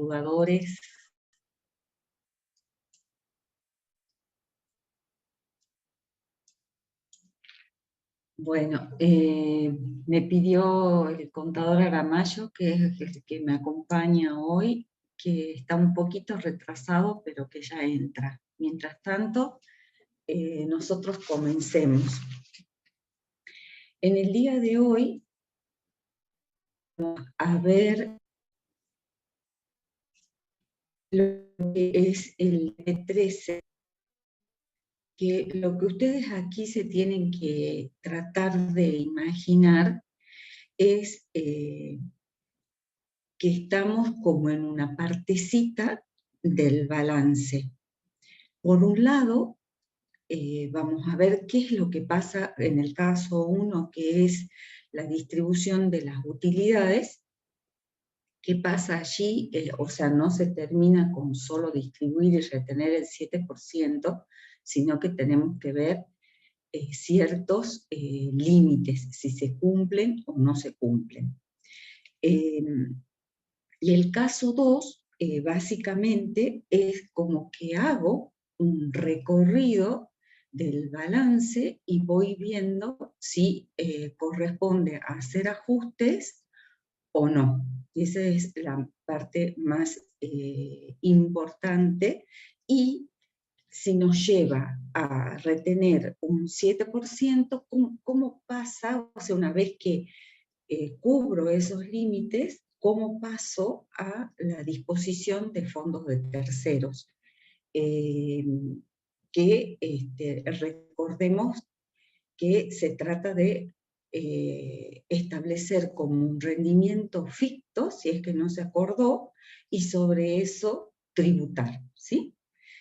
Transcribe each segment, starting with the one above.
madrugadores. Bueno, me pidió el contador Aramayo, que es el que me acompaña hoy, que está un poquito retrasado, pero que ya entra. Mientras tanto, nosotros comencemos. En el día de hoy, vamos a ver lo que es el E13, que lo que ustedes aquí se tienen que tratar de imaginar es que estamos como en una partecita del balance. Por un lado, vamos a ver qué es lo que pasa en el caso 1, que es la distribución de las utilidades. ¿Qué pasa allí? O sea, no se termina con solo distribuir y retener el 7%, sino que tenemos que ver ciertos límites, si se cumplen o no se cumplen. Y el caso 2, básicamente, es como que hago un recorrido del balance y voy viendo si corresponde a hacer ajustes o no. Y esa es la parte más importante. Y si nos lleva a retener un 7%, ¿cómo pasa? O sea, una vez que cubro esos límites, ¿cómo paso a la disposición de fondos de terceros? Que recordemos que se trata de establecer como un rendimiento ficto, si es que no se acordó, y sobre eso tributar, ¿sí?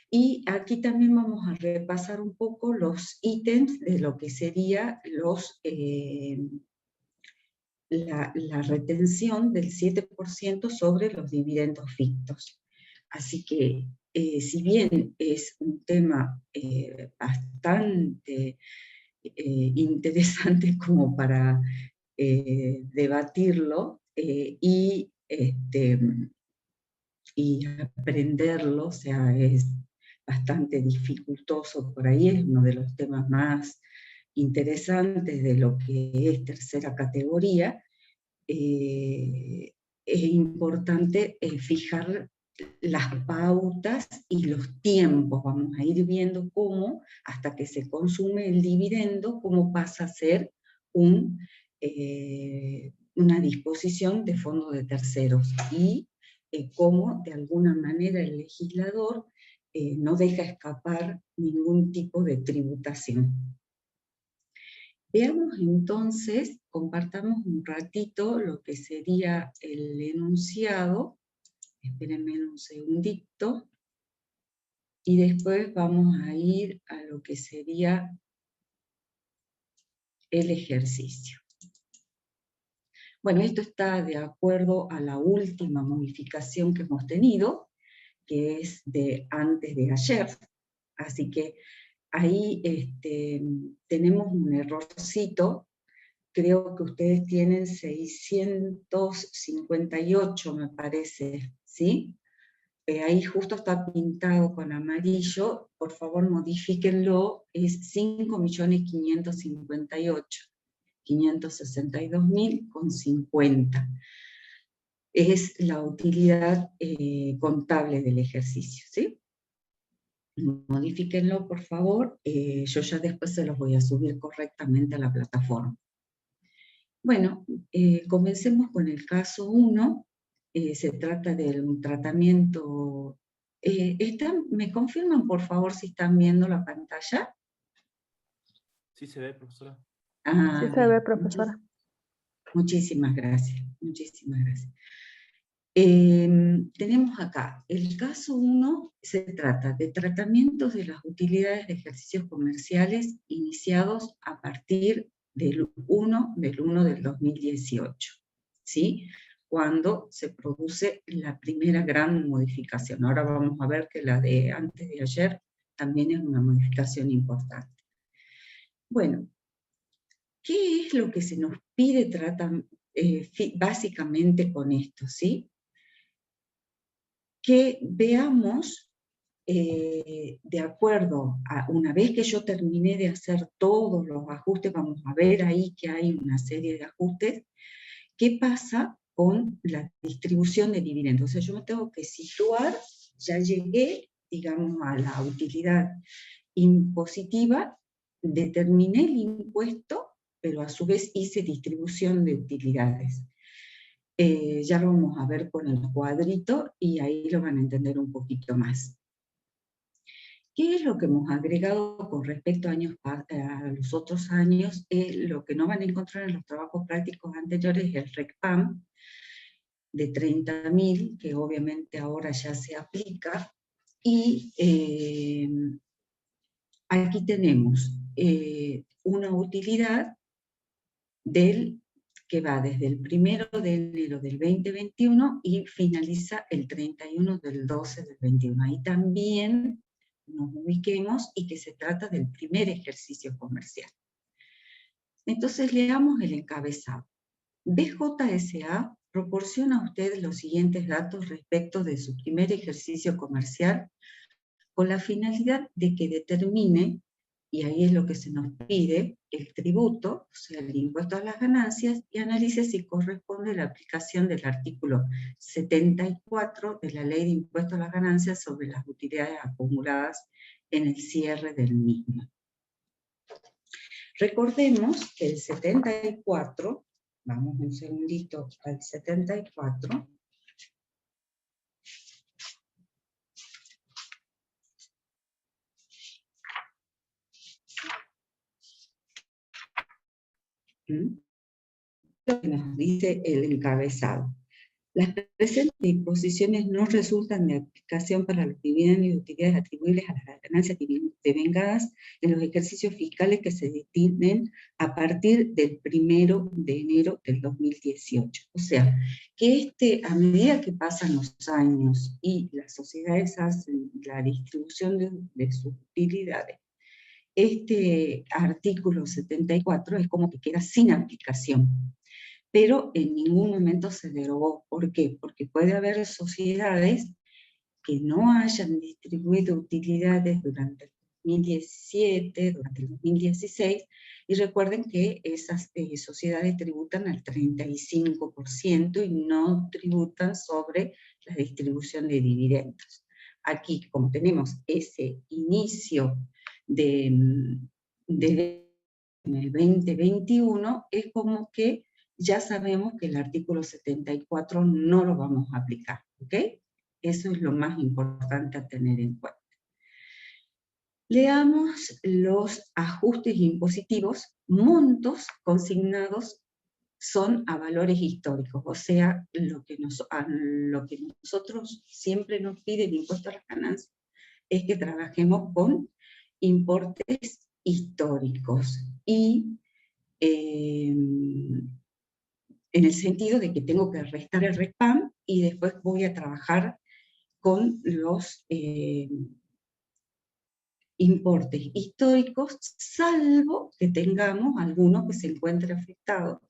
Y aquí también vamos a repasar un poco los ítems de lo que sería la retención del 7% sobre los dividendos fictos. Así que, si bien es un tema bastante interesante como para debatirlo y aprenderlo, o sea, es bastante dificultoso por ahí, es uno de los temas más interesantes de lo que es tercera categoría. Es importante fijar las pautas y los tiempos. Vamos a ir viendo cómo, hasta que se consume el dividendo, cómo pasa a ser una disposición de fondos de terceros y cómo de alguna manera el legislador no deja escapar ningún tipo de tributación. Veamos entonces, compartamos un ratito lo que sería el enunciado. Espérenme un segundito. Y después vamos a ir a lo que sería el ejercicio. Bueno, esto está de acuerdo a la última modificación que hemos tenido, que es de antes de ayer. Así que ahí tenemos un errorcito. Creo que ustedes tienen 658, me parece, ¿sí? Ahí justo está pintado con amarillo, por favor modifíquenlo, es 5.558.562.050. Es la utilidad contable del ejercicio, ¿sí? Modifíquenlo, por favor, yo ya después se los voy a subir correctamente a la plataforma. Bueno, comencemos con el caso 1. Se trata de un tratamiento. ¿Me confirman, por favor, si están viendo la pantalla? Sí se ve, profesora. Sí se ve, profesora. Muchísimas gracias, muchísimas gracias. Tenemos acá, el caso 1 se trata de tratamientos de las utilidades de ejercicios comerciales iniciados a partir del 1 del 2018, ¿sí? Cuando se produce la primera gran modificación. Ahora vamos a ver que la de antes de ayer también es una modificación importante. Bueno, ¿qué es lo que se nos pide básicamente con esto, sí? que veamos, de acuerdo a, una vez que yo terminé de hacer todos los ajustes, vamos a ver ahí que hay una serie de ajustes, ¿qué pasa con la distribución de dividendos? O sea, yo me tengo que situar, ya llegué, digamos, a la utilidad impositiva, determiné el impuesto, pero a su vez hice distribución de utilidades. Ya lo vamos a ver con el cuadrito y ahí lo van a entender un poquito más. ¿Qué es lo que hemos agregado con respecto a los otros años? Lo que no van a encontrar en los trabajos prácticos anteriores es el RECPAM de 30.000, que obviamente ahora ya se aplica, y aquí tenemos una utilidad que va desde el 1 de enero del 2021 y finaliza el 31 del 12 del 21. Ahí también nos ubiquemos y que se trata del primer ejercicio comercial. Entonces leamos el encabezado. BJSA proporciona a usted los siguientes datos respecto de su primer ejercicio comercial con la finalidad de que determine, y ahí es lo que se nos pide, el tributo, o sea, el impuesto a las ganancias, y analice si corresponde la aplicación del artículo 74 de la Ley de Impuesto a las Ganancias sobre las utilidades acumuladas en el cierre del mismo. Recordemos que el 74, vamos un segundito al 74, lo que nos dice el encabezado. Las presentes disposiciones no resultan de aplicación para los dividendos y utilidades atribuibles a las ganancias devengadas en los ejercicios fiscales que se destinen a partir del 1 de enero del 2018. O sea, que a medida que pasan los años y las sociedades hacen la distribución de sus utilidades, este artículo 74 es como que queda sin aplicación, pero en ningún momento se derogó. ¿Por qué? Porque puede haber sociedades que no hayan distribuido utilidades durante el 2017, durante el 2016, y recuerden que esas sociedades tributan al 35% y no tributan sobre la distribución de dividendos. Aquí, como tenemos ese inicio de en el 2021, es como que ya sabemos que el artículo 74 no lo vamos a aplicar, ¿ok? Eso es lo más importante a tener en cuenta. Leamos los ajustes impositivos. Montos consignados son a valores históricos, o sea, lo que nosotros siempre nos pide el impuesto a las ganancias es que trabajemos con importes históricos y en el sentido de que tengo que restar el RECPAM y después voy a trabajar con los importes históricos, salvo que tengamos alguno que se encuentre afectado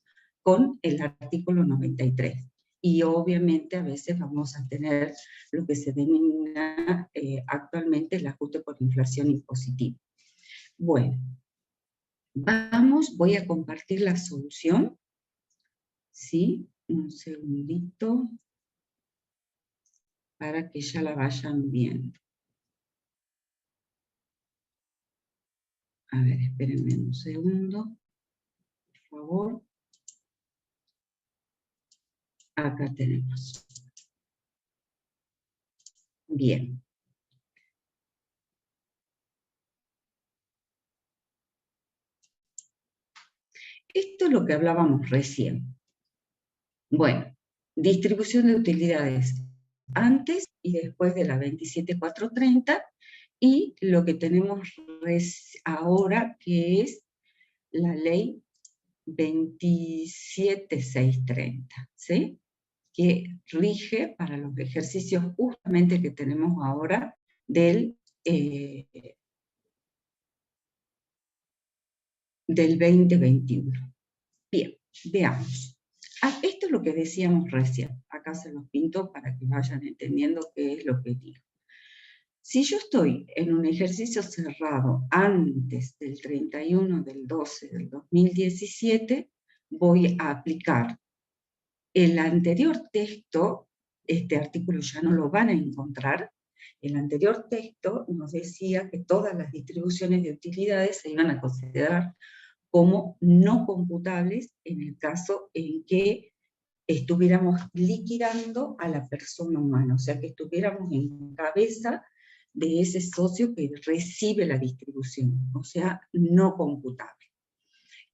con el artículo 93. Y obviamente a veces vamos a tener lo que se denomina actualmente el ajuste por inflación impositiva. Bueno, voy a compartir la solución. ¿Sí? Un segundito para que ya la vayan viendo. A ver, espérenme un segundo, por favor. Acá tenemos. Bien. Esto es lo que hablábamos recién. Bueno, distribución de utilidades antes y después de la 27430, y lo que tenemos ahora, que es la ley 27630, ¿sí? Que rige para los ejercicios justamente que tenemos ahora del 2021. Bien, veamos. Esto es lo que decíamos recién. Acá se los pinto para que vayan entendiendo qué es lo que digo. Si yo estoy en un ejercicio cerrado antes del 31/12/2017, voy a aplicar el anterior texto. Este artículo ya no lo van a encontrar. El anterior texto nos decía que todas las distribuciones de utilidades se iban a considerar como no computables en el caso en que estuviéramos liquidando a la persona humana, o sea, que estuviéramos en cabeza de ese socio que recibe la distribución, o sea, no computable.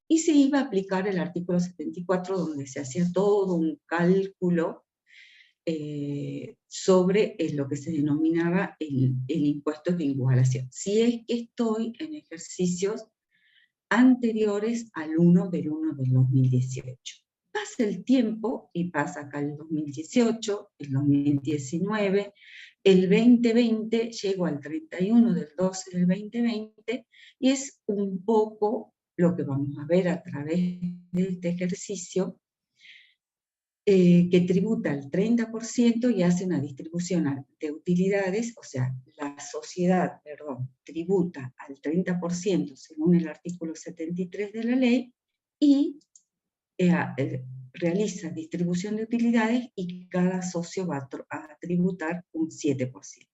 Y se iba a aplicar el artículo 74, donde se hacía todo un cálculo sobre lo que se denominaba el impuesto de igualación, si es que estoy en ejercicios anteriores al 1/1/2018. Pasa el tiempo y pasa acá el 2018, el 2019, el 2020, llego al 31/12/2020, y es un poco lo que vamos a ver a través de este ejercicio, que tributa el 30% y hace una distribución de utilidades, o sea, la sociedad, tributa al 30% según el artículo 73 de la ley, y realiza distribución de utilidades, y cada socio va a tributar un 7%.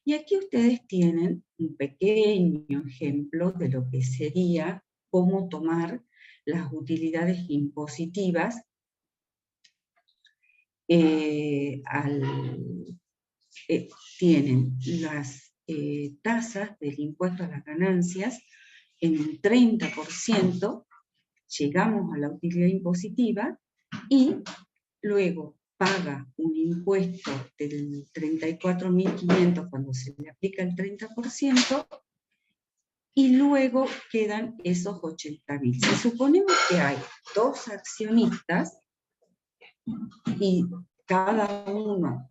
Y aquí ustedes tienen un pequeño ejemplo de lo que sería cómo tomar las utilidades impositivas tienen las tasas del impuesto a las ganancias en un 30%, llegamos a la utilidad impositiva, y luego paga un impuesto del 34.500 cuando se le aplica el 30%, y luego quedan esos 80.000. Si suponemos que hay dos accionistas, y cada uno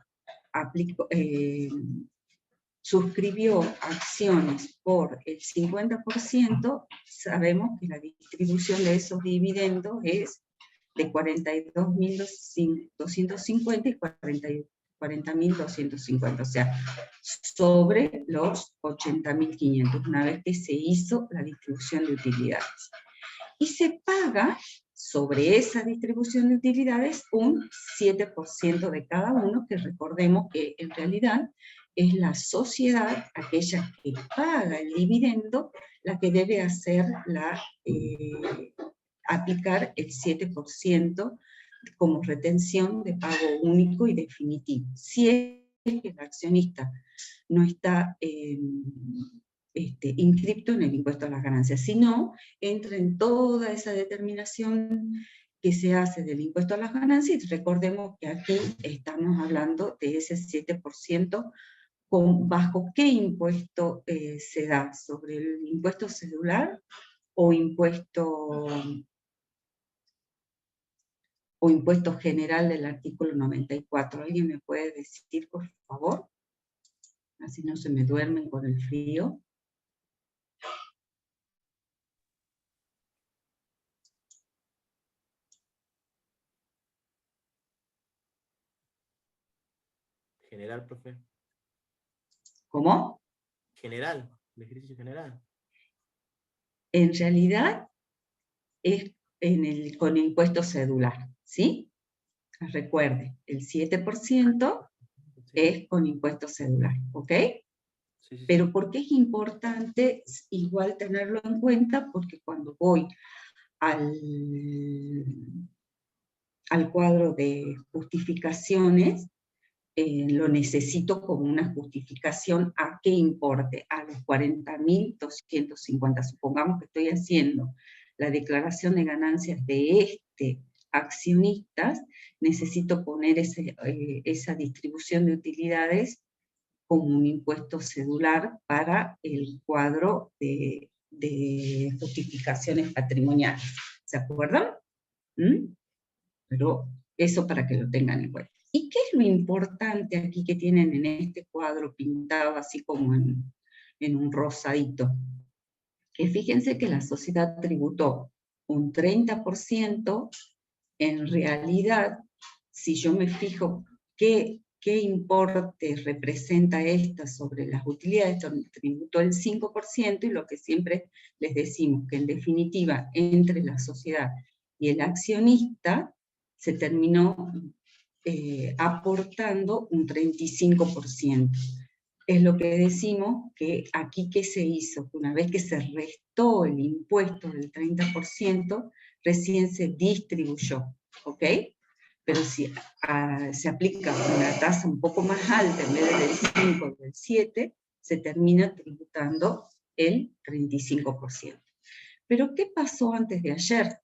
suscribió acciones por el 50%, sabemos que la distribución de esos dividendos es de 42.250 y 40.250, o sea, sobre los 80.500, una vez que se hizo la distribución de utilidades. Y se paga sobre esa distribución de utilidades un 7% de cada uno, que recordemos que en realidad es la sociedad, aquella que paga el dividendo, la que debe hacer aplicar el 7% como retención de pago único y definitivo. Si es que el accionista no está inscripto en el impuesto a las ganancias, si no, entra en toda esa determinación que se hace del impuesto a las ganancias, y recordemos que aquí estamos hablando de ese 7%, ¿bajo qué impuesto se da? ¿Sobre el impuesto cedular o impuesto general del artículo 94? ¿Alguien me puede decir, por favor? Así no se me duermen con el frío. General, profe. ¿Cómo? General, el ejercicio general. En realidad es con impuesto cedular, ¿sí? Recuerde, el 7% es con impuesto cedular, ¿ok? Sí, sí, Pero sí. ¿por qué es importante igual tenerlo en cuenta? Porque cuando voy al cuadro de justificaciones, lo necesito como una justificación a qué importe, a los 40.250. Supongamos que estoy haciendo la declaración de ganancias de accionistas, necesito poner esa distribución de utilidades como un impuesto cedular para el cuadro de justificaciones patrimoniales. ¿Se acuerdan? Pero eso para que lo tengan en cuenta. ¿Y qué es lo importante aquí que tienen en este cuadro pintado así como en un rosadito? Que fíjense que la sociedad tributó un 30% en realidad, si yo me fijo qué importe representa esta sobre las utilidades, esto tributó el 5%, y lo que siempre les decimos, que en definitiva, entre la sociedad y el accionista, se terminó aportando un 35%. Es lo que decimos que aquí, ¿qué se hizo? Que una vez que se restó el impuesto del 30%, recién se distribuyó, ¿ok? Pero si se aplica una tasa un poco más alta, en vez del 5 o del 7, se termina tributando el 35%. Pero ¿qué pasó antes de ayer?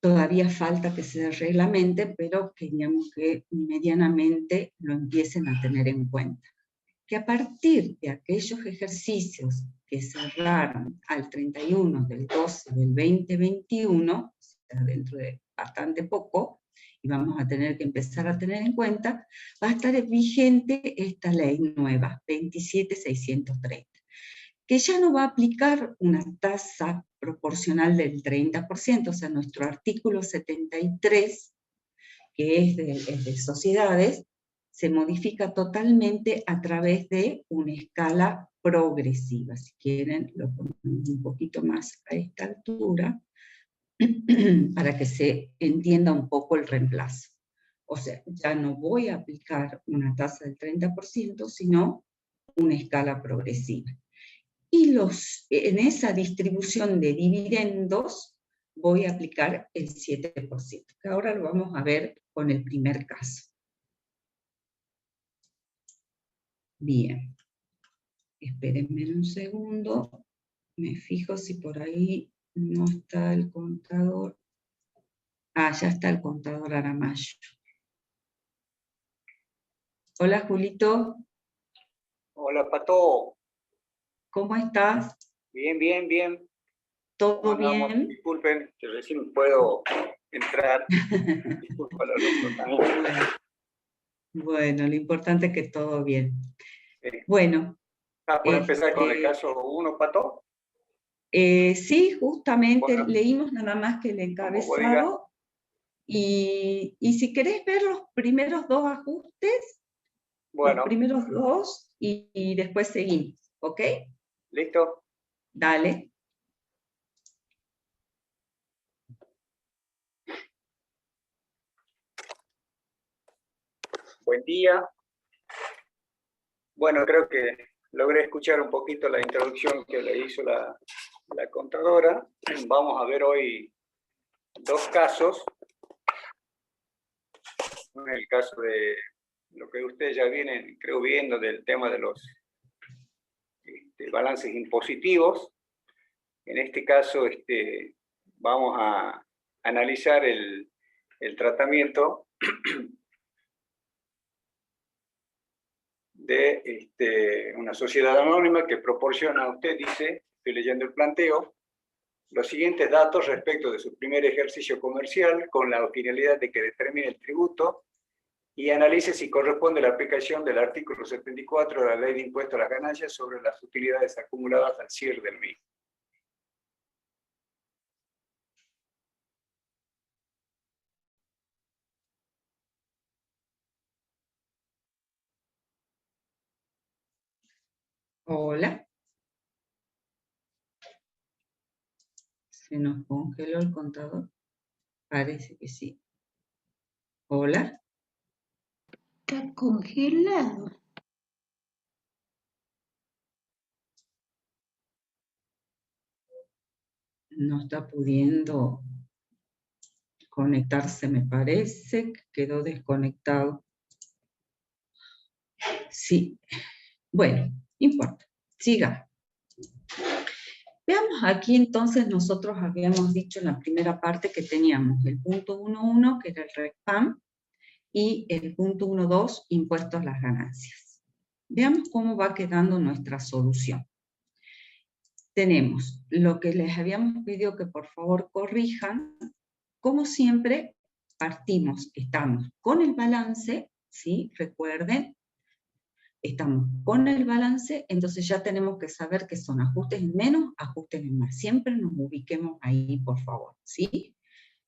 Todavía falta que se reglamente, pero queríamos que medianamente lo empiecen a tener en cuenta. Que a partir de aquellos ejercicios que cerraron al 31 del 12 del 2021, o sea, dentro de bastante poco, y vamos a tener que empezar a tener en cuenta, va a estar vigente esta ley nueva, 27.630. Que ya no va a aplicar una tasa proporcional del 30%, o sea, nuestro artículo 73, que es de sociedades, se modifica totalmente a través de una escala progresiva. Si quieren, lo ponemos un poquito más a esta altura, para que se entienda un poco el reemplazo. O sea, ya no voy a aplicar una tasa del 30%, sino una escala progresiva. Y en esa distribución de dividendos voy a aplicar el 7%, que ahora lo vamos a ver con el primer caso. Bien, espérenme un segundo, me fijo si por ahí no está el contador. Ah, ya está el contador Aramayo. Hola, Julito. Hola, Pato. ¿Cómo estás? Bien, bien, bien. ¿Todo bien? Disculpen, que recién puedo entrar. Disculpa la locución. Bueno, lo importante es que todo bien. Sí. Bueno. ¿Puedo empezar con el caso 1, Pato? Sí, justamente Bueno, leímos nada más que el encabezado. Y si querés ver los primeros dos ajustes, bueno, los primeros dos, y después seguimos, ¿ok? ¿Listo? Dale. Buen día. Bueno, creo que logré escuchar un poquito la introducción que le hizo la contadora. Vamos a ver hoy dos casos. En el caso de lo que ustedes ya vienen, creo, viendo del tema de los balances impositivos. En este caso, vamos a analizar el tratamiento de una sociedad anónima que proporciona a usted, dice, estoy leyendo el planteo, los siguientes datos respecto de su primer ejercicio comercial con la finalidad de que determine el tributo y analice si corresponde la aplicación del artículo 74 de la Ley de Impuesto a las Ganancias sobre las utilidades acumuladas al cierre del mismo. Hola. ¿Se nos congeló el contador? Parece que sí. Hola. Está congelado. No está pudiendo conectarse, me parece. Quedó desconectado. Sí. Bueno, no importa. Siga. Veamos aquí entonces, nosotros habíamos dicho en la primera parte que teníamos el punto 1.1, que era el RECPAM, y el punto 1.2, impuestos a las ganancias. Veamos cómo va quedando nuestra solución. Tenemos lo que les habíamos pedido que por favor corrijan. Como siempre, estamos con el balance, ¿sí? Recuerden, estamos con el balance, entonces ya tenemos que saber que son ajustes en menos, ajustes en más. Siempre nos ubiquemos ahí, por favor, ¿sí?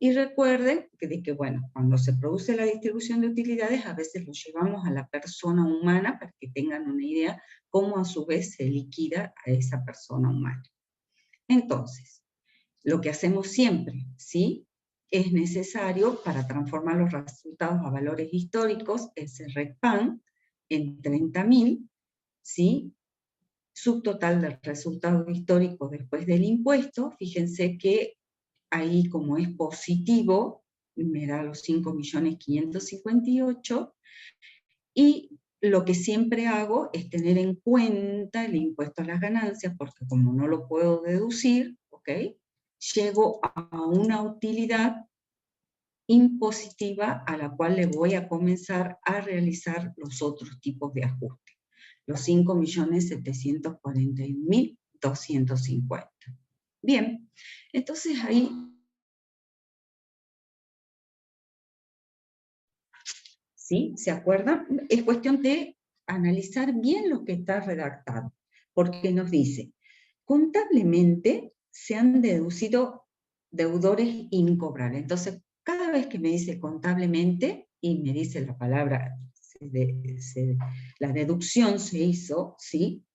Y recuerden que, bueno, cuando se produce la distribución de utilidades, a veces lo llevamos a la persona humana para que tengan una idea cómo a su vez se liquida a esa persona humana. Entonces, lo que hacemos siempre, ¿sí? Es necesario, para transformar los resultados a valores históricos, ese RECPAN en 30.000, ¿sí? Subtotal del resultado histórico después del impuesto. Fíjense que ahí, como es positivo, me da los 5.558.000, y lo que siempre hago es tener en cuenta el impuesto a las ganancias, porque como no lo puedo deducir, ¿ok?, llego a una utilidad impositiva a la cual le voy a comenzar a realizar los otros tipos de ajuste, los 5.741.250. Bien, entonces ahí, ¿sí? ¿Se acuerdan? Es cuestión de analizar bien lo que está redactado, porque nos dice, contablemente se han deducido deudores incobrables. Entonces, cada vez que me dice contablemente, y me dice la palabra, la deducción se hizo, ¿sí?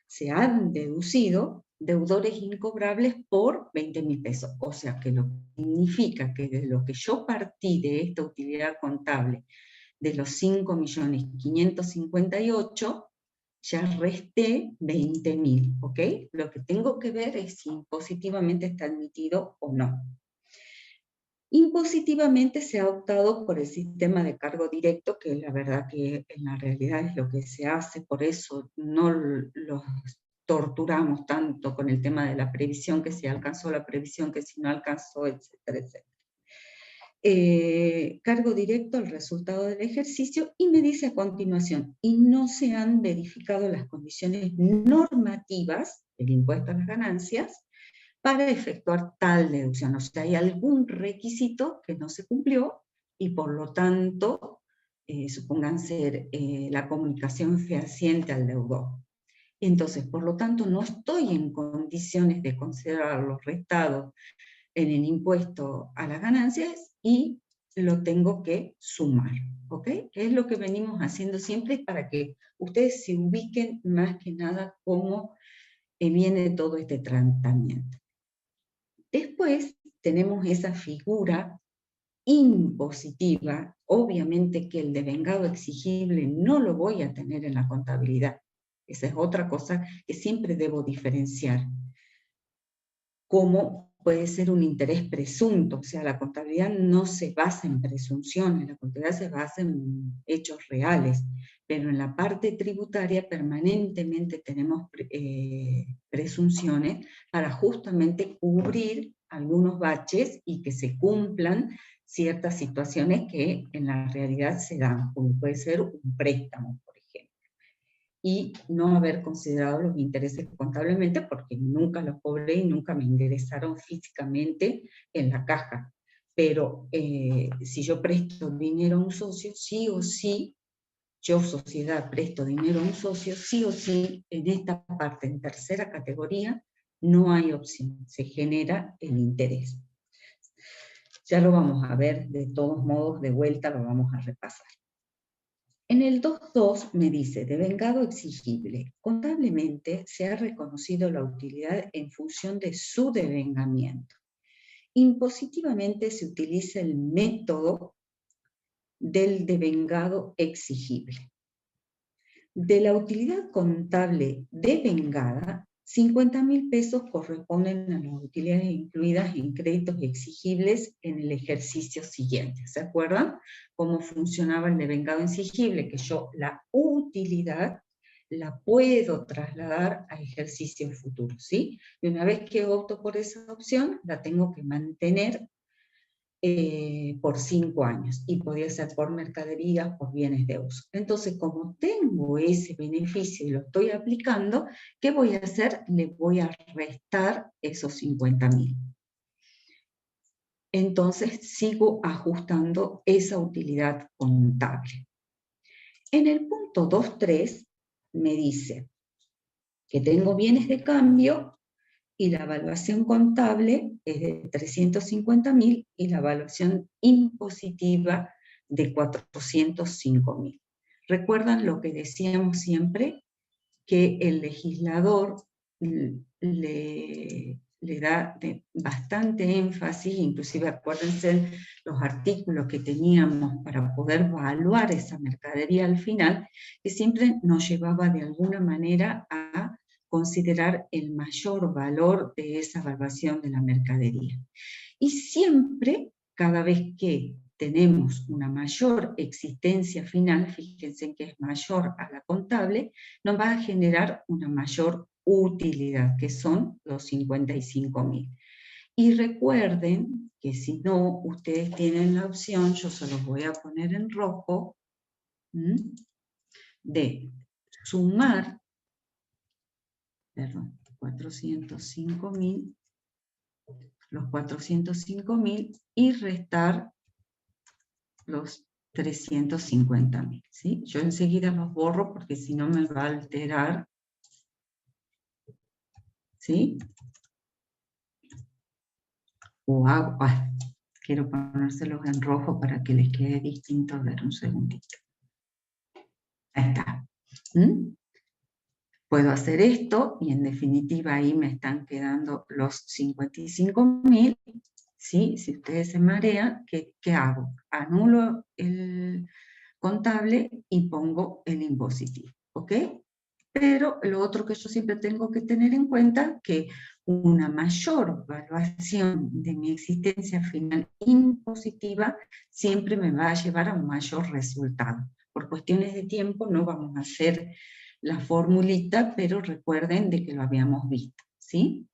Se han deducido deudores incobrables por 20.000 pesos. O sea, que lo que significa que de lo que yo partí de esta utilidad contable, de los 5.558.000, ya resté 20.000, ¿ok? Lo que tengo que ver es si impositivamente está admitido o no. Impositivamente se ha optado por el sistema de cargo directo, que la verdad que en la realidad es lo que se hace, por eso no los torturamos tanto con el tema de la previsión, que si alcanzó la previsión, que si no alcanzó, etcétera, etcétera. Cargo directo al resultado del ejercicio, y me dice a continuación, y no se han verificado las condiciones normativas del impuesto a las ganancias para efectuar tal deducción. O sea, hay algún requisito que no se cumplió y por lo tanto, supongan ser la comunicación fehaciente al deudor. Entonces, por lo tanto, no estoy en condiciones de considerar los restados en el impuesto a las ganancias y lo tengo que sumar, ¿ok? Que es lo que venimos haciendo siempre para que ustedes se ubiquen más que nada cómo viene todo este tratamiento. Después tenemos esa figura impositiva. Obviamente que el devengado exigible no lo voy a tener en la contabilidad. Esa es otra cosa que siempre debo diferenciar. Como puede ser un interés presunto, o sea, la contabilidad no se basa en presunciones, la contabilidad se basa en hechos reales, pero en la parte tributaria permanentemente tenemos presunciones para justamente cubrir algunos baches y que se cumplan ciertas situaciones que en la realidad se dan, como puede ser un préstamo, por ejemplo, y no haber considerado los intereses contablemente porque nunca los cobré y nunca me ingresaron físicamente en la caja. Pero si yo presto dinero a un socio, sí o sí, yo sociedad presto dinero a un socio, sí o sí, en esta parte, en tercera categoría, no hay opción, se genera el interés. Ya lo vamos a ver, de todos modos, de vuelta lo vamos a repasar. En el 2.2 me dice, devengado exigible, contablemente se ha reconocido la utilidad en función de su devengamiento. Impositivamente se utiliza el método del devengado exigible. De la utilidad contable devengada, 50.000 pesos corresponden a las utilidades incluidas en créditos exigibles en el ejercicio siguiente. ¿Se acuerdan cómo funcionaba el devengado exigible? Que yo la utilidad la puedo trasladar a ejercicios futuros, ¿sí? Y una vez que opto por esa opción, la tengo que mantener por 5 años, y podría ser por mercaderías, por bienes de uso. Entonces, como tengo ese beneficio y lo estoy aplicando, ¿qué voy a hacer? Le voy a restar esos 50.000. Entonces, sigo ajustando esa utilidad contable. En el punto 2.3 me dice que tengo bienes de cambio y la evaluación contable es de 350.000 y la evaluación impositiva de 405.000. ¿Recuerdan lo que decíamos siempre? Que el legislador le da bastante énfasis, inclusive acuérdense los artículos que teníamos para poder evaluar esa mercadería al final, que siempre nos llevaba de alguna manera a considerar el mayor valor de esa evaluación de la mercadería. Y siempre, cada vez que tenemos una mayor existencia final, fíjense que es mayor a la contable, nos va a generar una mayor utilidad, que son los 55.000. Y recuerden que si no, ustedes tienen la opción, yo se los voy a poner en rojo, de sumar, perdón, 405.000, los 405.000 y restar los 350.000, ¿sí? Yo enseguida los borro porque si no me va a alterar, ¿sí? O hago, quiero ponérselos en rojo para que les quede distinto. A ver, un segundito. Ahí está. Puedo hacer esto y en definitiva ahí me están quedando los 55.000, ¿sí? Si ustedes se marean, ¿qué hago? Anulo el contable y pongo el impositivo, ¿ok? Pero lo otro que yo siempre tengo que tener en cuenta, que una mayor evaluación de mi existencia final impositiva siempre me va a llevar a un mayor resultado. Por cuestiones de tiempo no vamos a hacer la formulita, pero recuerden de que lo habíamos visto, ¿sí?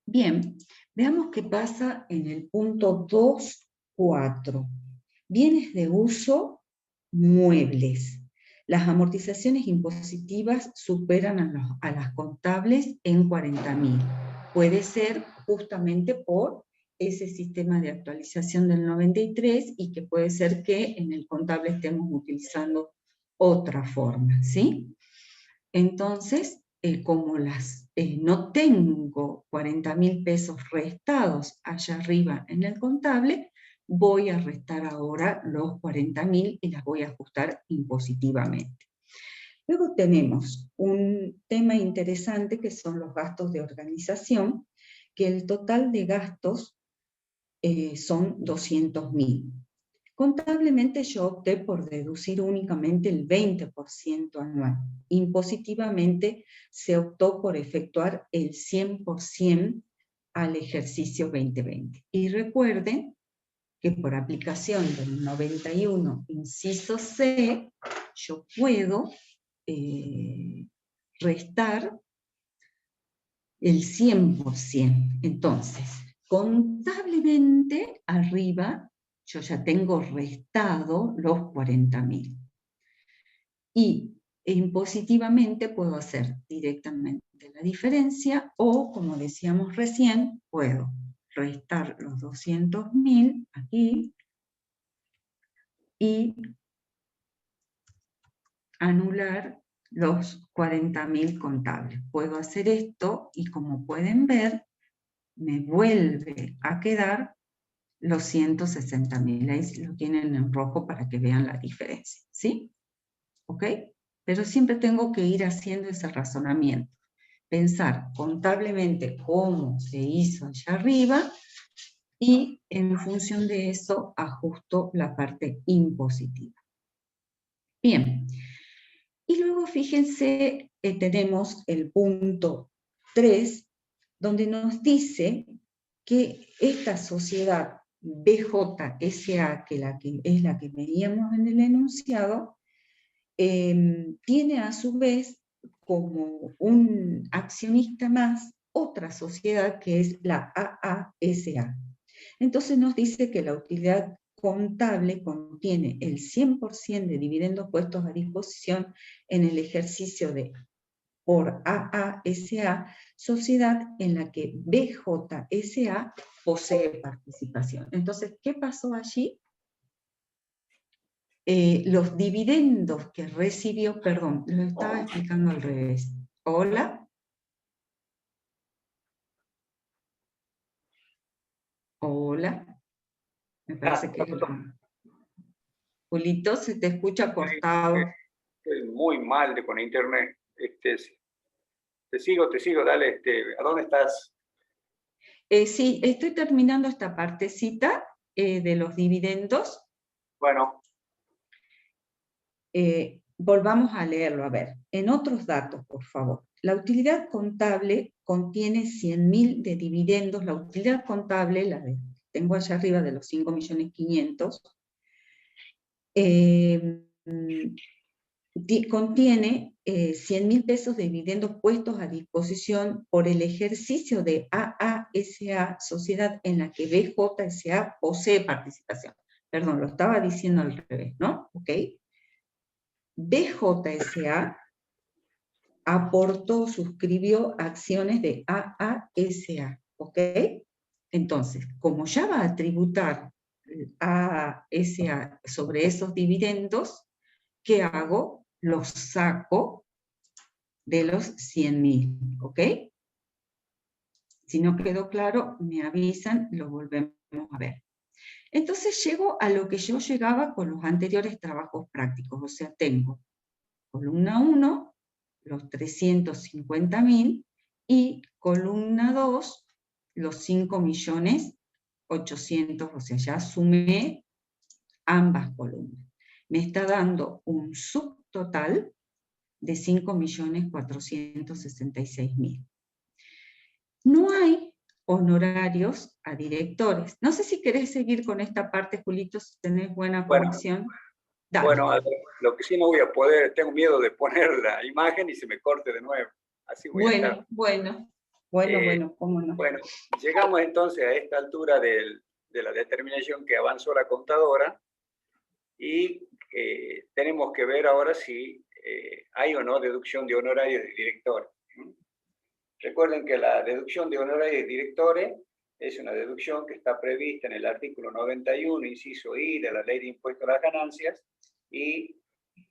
Bien, veamos qué pasa en el punto 2.4. Bienes de uso muebles. Las amortizaciones impositivas superan a las contables en 40.000. Puede ser justamente por ese sistema de actualización del 93 y que puede ser que en el contable estemos utilizando otra forma, ¿sí? Entonces, como no tengo 40.000 pesos restados allá arriba en el contable, voy a restar ahora los 40.000 y las voy a ajustar impositivamente. Luego tenemos un tema interesante que son los gastos de organización, que el total de gastos son 200.000. Contablemente yo opté por deducir únicamente el 20% anual. Impositivamente se optó por efectuar el 100% al ejercicio 2020. Y recuerden que por aplicación del 91, inciso C, yo puedo restar el 100%. Entonces, contablemente arriba yo ya tengo restado los 40.000. Y impositivamente puedo hacer directamente la diferencia o, como decíamos recién, puedo restar los 200.000 aquí y anular los 40.000 contables. Puedo hacer esto y, como pueden ver, me vuelve a quedar los 160.000. Ahí lo tienen en rojo para que vean la diferencia, ¿sí? ¿Ok? Pero siempre tengo que ir haciendo ese razonamiento. Pensar contablemente cómo se hizo allá arriba y en función de eso ajusto la parte impositiva. Bien. Y luego fíjense, tenemos el punto 3, donde nos dice que esta sociedad BJSA, que es la que veíamos en el enunciado, tiene a su vez como un accionista más otra sociedad que es la AASA. Entonces nos dice que la utilidad contable contiene el 100% de dividendos puestos a disposición en el ejercicio por AASA, sociedad en la que BJSA posee participación. Entonces, ¿qué pasó allí? Los dividendos que recibió, perdón, lo estaba explicando al revés. Hola. Hola. Me parece que... Julito, se te escucha cortado. Estoy muy mal con internet. Te sigo, dale. ¿A dónde estás? Sí, estoy terminando esta partecita de los dividendos. Bueno. Volvamos a leerlo, a ver. En otros datos, por favor. La utilidad contable contiene 100.000 de dividendos. La utilidad contable, la tengo allá arriba de los 5.500.000, contiene 100.000 pesos de dividendos puestos a disposición por el ejercicio de AASA, sociedad en la que BJSA posee participación. Perdón, lo estaba diciendo al revés, ¿no? ¿Ok? BJSA aportó, suscribió acciones de AASA, ¿ok? Entonces, como ya va a tributar AASA sobre esos dividendos, ¿qué hago? Los saco de los 100.000, ¿ok? Si no quedó claro, me avisan, lo volvemos a ver. Entonces llego a lo que yo llegaba con los anteriores trabajos prácticos, o sea, tengo columna 1, los 350.000, y columna 2, los 5.800.000, o sea, ya sumé ambas columnas. Me está dando un subtotal de 5.466.000. No hay honorarios a directores. No sé si querés seguir con esta parte, Julito, si tenés buena conexión. Dale. Bueno, lo que sí no voy a poder, tengo miedo de poner la imagen y se me corte de nuevo. Así voy a estar. Bueno, cómo no. Bueno, llegamos entonces a esta altura de la determinación que avanzó la contadora y tenemos que ver ahora si hay o no deducción de honorarios de directores. Recuerden que la deducción de honorarios de directores es una deducción que está prevista en el artículo 91, inciso I, de la Ley de Impuesto a las Ganancias, y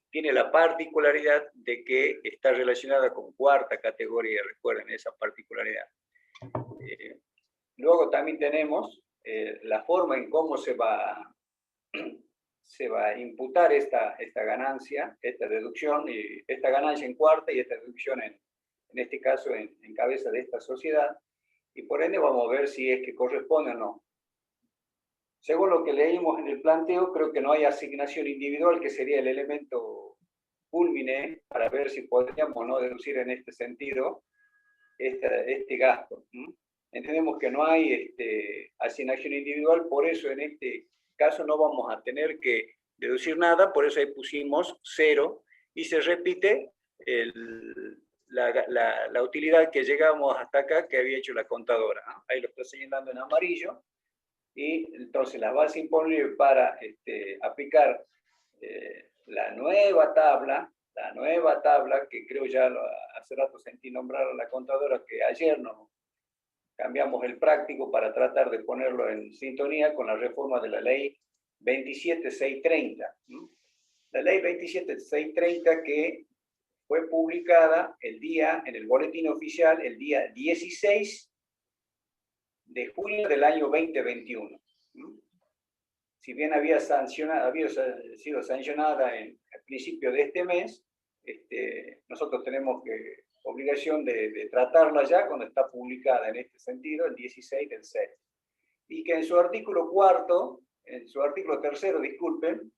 tiene la particularidad de que está relacionada con cuarta categoría, recuerden esa particularidad. Luego también tenemos la forma en cómo se va a imputar esta ganancia, esta deducción, y esta ganancia en cuarta y esta deducción en este caso en cabeza de esta sociedad, y por ende vamos a ver si es que corresponde o no. Según lo que leímos en el planteo, creo que no hay asignación individual, que sería el elemento culmine para ver si podríamos o no deducir en este sentido este gasto. Entendemos que no hay asignación individual, por eso en este caso no vamos a tener que deducir nada, por eso ahí pusimos 0, y se repite la utilidad que llegamos hasta acá, que había hecho la contadora. Ahí lo está señalando en amarillo, y entonces la base imponible para aplicar la nueva tabla, que creo ya hace rato sentí nombrar a la contadora, que ayer nos cambiamos el práctico para tratar de ponerlo en sintonía con la reforma de la ley 27630. La ley 27630 que fue publicada en el boletín oficial el día 16 de junio del año 2021. Si bien había sido sancionada al principio de este mes, nosotros tenemos obligación de tratarla ya cuando está publicada en este sentido, el 16 del 6. Y que en su artículo tercero, disculpen,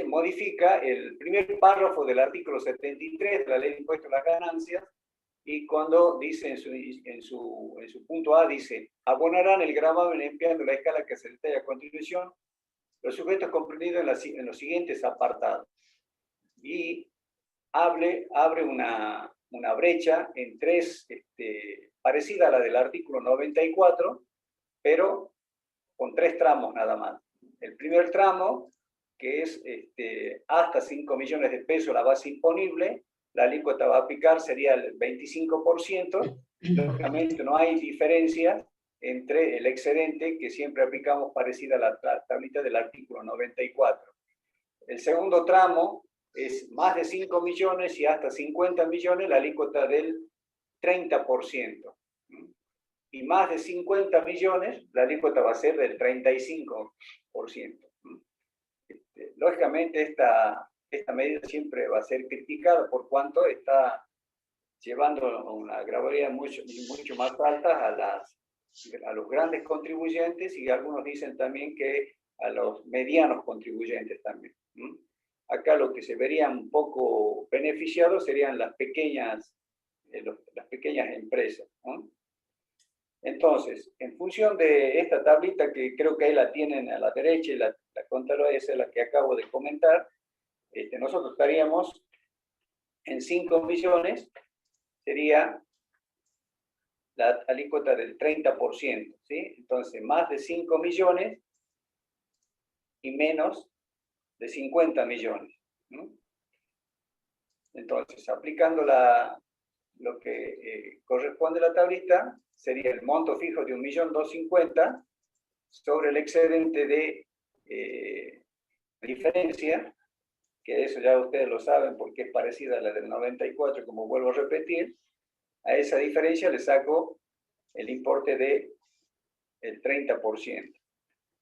modifica el primer párrafo del artículo 73 de la Ley de Impuesto a las Ganancias, y cuando dice en su punto A, dice: abonarán el gravamen empleando la escala que se detalla a continuación los sujetos comprendidos en los siguientes apartados. Y abre una brecha en tres, parecida a la del artículo 94, pero con 3 tramos nada más. El primer tramo, que es hasta 5 millones de pesos la base imponible, la alícuota va a aplicar sería el 25%. Lógicamente no hay diferencia entre el excedente, que siempre aplicamos parecida a la tablita del artículo 94. El segundo tramo es más de 5 millones y hasta 50 millones, la alícuota del 30%. y más de 50 millones, la alícuota va a ser del 35%. Lógicamente, esta medida siempre va a ser criticada por cuanto está llevando una gravedad mucho más alta a los grandes contribuyentes, y algunos dicen también que a los medianos contribuyentes también. Acá lo que se verían un poco beneficiados serían las pequeñas empresas, ¿no? Entonces, en función de esta tablita, que creo que ahí la tienen a la derecha, y la contadora es la que acabo de comentar, nosotros estaríamos en 5 millones, sería la alícuota del 30%, ¿sí? Entonces, más de 5 millones y menos de 50 millones, ¿no? Entonces, aplicando lo que corresponde a la tablita, sería el monto fijo de 1.250.000 sobre el excedente de diferencia, que eso ya ustedes lo saben porque es parecida a la del 94, como vuelvo a repetir. A esa diferencia le saco el importe del 30%.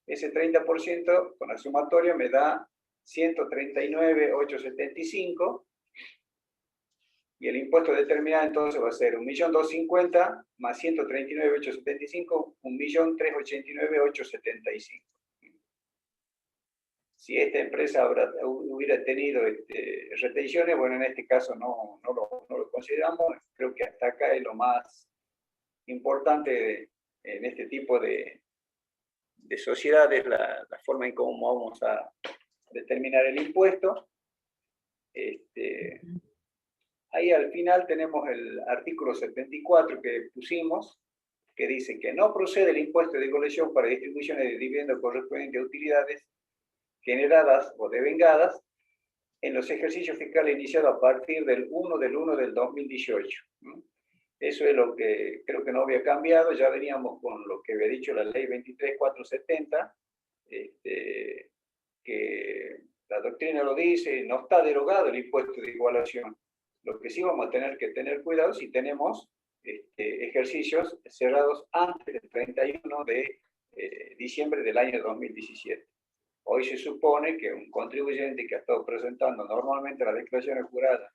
Ese 30% con la sumatoria me da 139.875, y el impuesto determinado entonces va a ser 1.250.000 más 139.875, 1.389.875. Si esta empresa hubiera tenido retenciones, bueno, en este caso no lo consideramos. Creo que hasta acá es lo más importante en este tipo de sociedades, la forma en cómo vamos a determinar el impuesto. Ahí al final tenemos el artículo 74 que pusimos, que dice que no procede el impuesto de colección para distribuciones de dividendos correspondientes a utilidades generadas o devengadas en los ejercicios fiscales iniciados a partir del 1 del 2018. Eso es lo que creo que no había cambiado. Ya veníamos con lo que había dicho la ley 23.470, que la doctrina lo dice, no está derogado el impuesto de igualación. Lo que sí vamos a tener que tener cuidado si tenemos ejercicios cerrados antes del 31 de diciembre del año 2017. Hoy se supone que un contribuyente que ha estado presentando normalmente las declaraciones juradas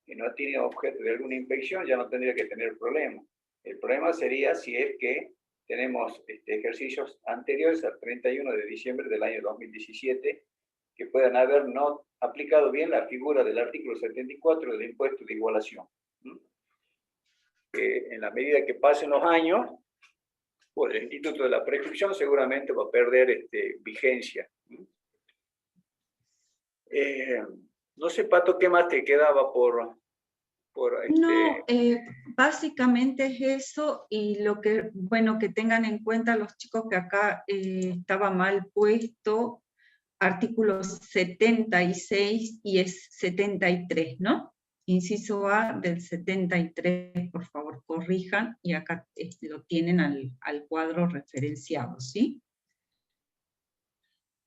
y no tiene objeto de alguna inspección ya no tendría que tener problema. El problema sería si es que tenemos ejercicios anteriores al 31 de diciembre del año 2017 que puedan haber no aplicado bien la figura del artículo 74 del impuesto de igualación. En la medida que pasen los años, pues el instituto de la prescripción seguramente va a perder vigencia. No sé, Pato, ¿qué más te quedaba por No, básicamente es eso, y lo que, bueno, que tengan en cuenta los chicos que acá estaba mal puesto, artículo 76 y es 73, ¿no? Inciso A del 73, por favor, corrijan, y acá lo tienen al cuadro referenciado, ¿sí?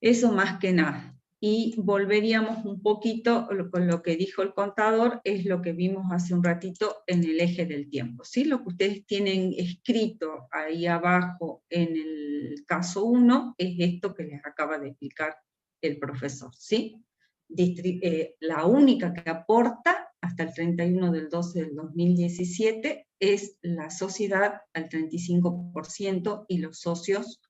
Eso más que nada. Y volveríamos un poquito con lo que dijo el contador, es lo que vimos hace un ratito en el eje del tiempo, ¿sí? Lo que ustedes tienen escrito ahí abajo en el caso 1 es esto que les acaba de explicar el profesor, ¿sí? La única que aporta hasta el 31 del 12 del 2017 es la sociedad al 35% y los socios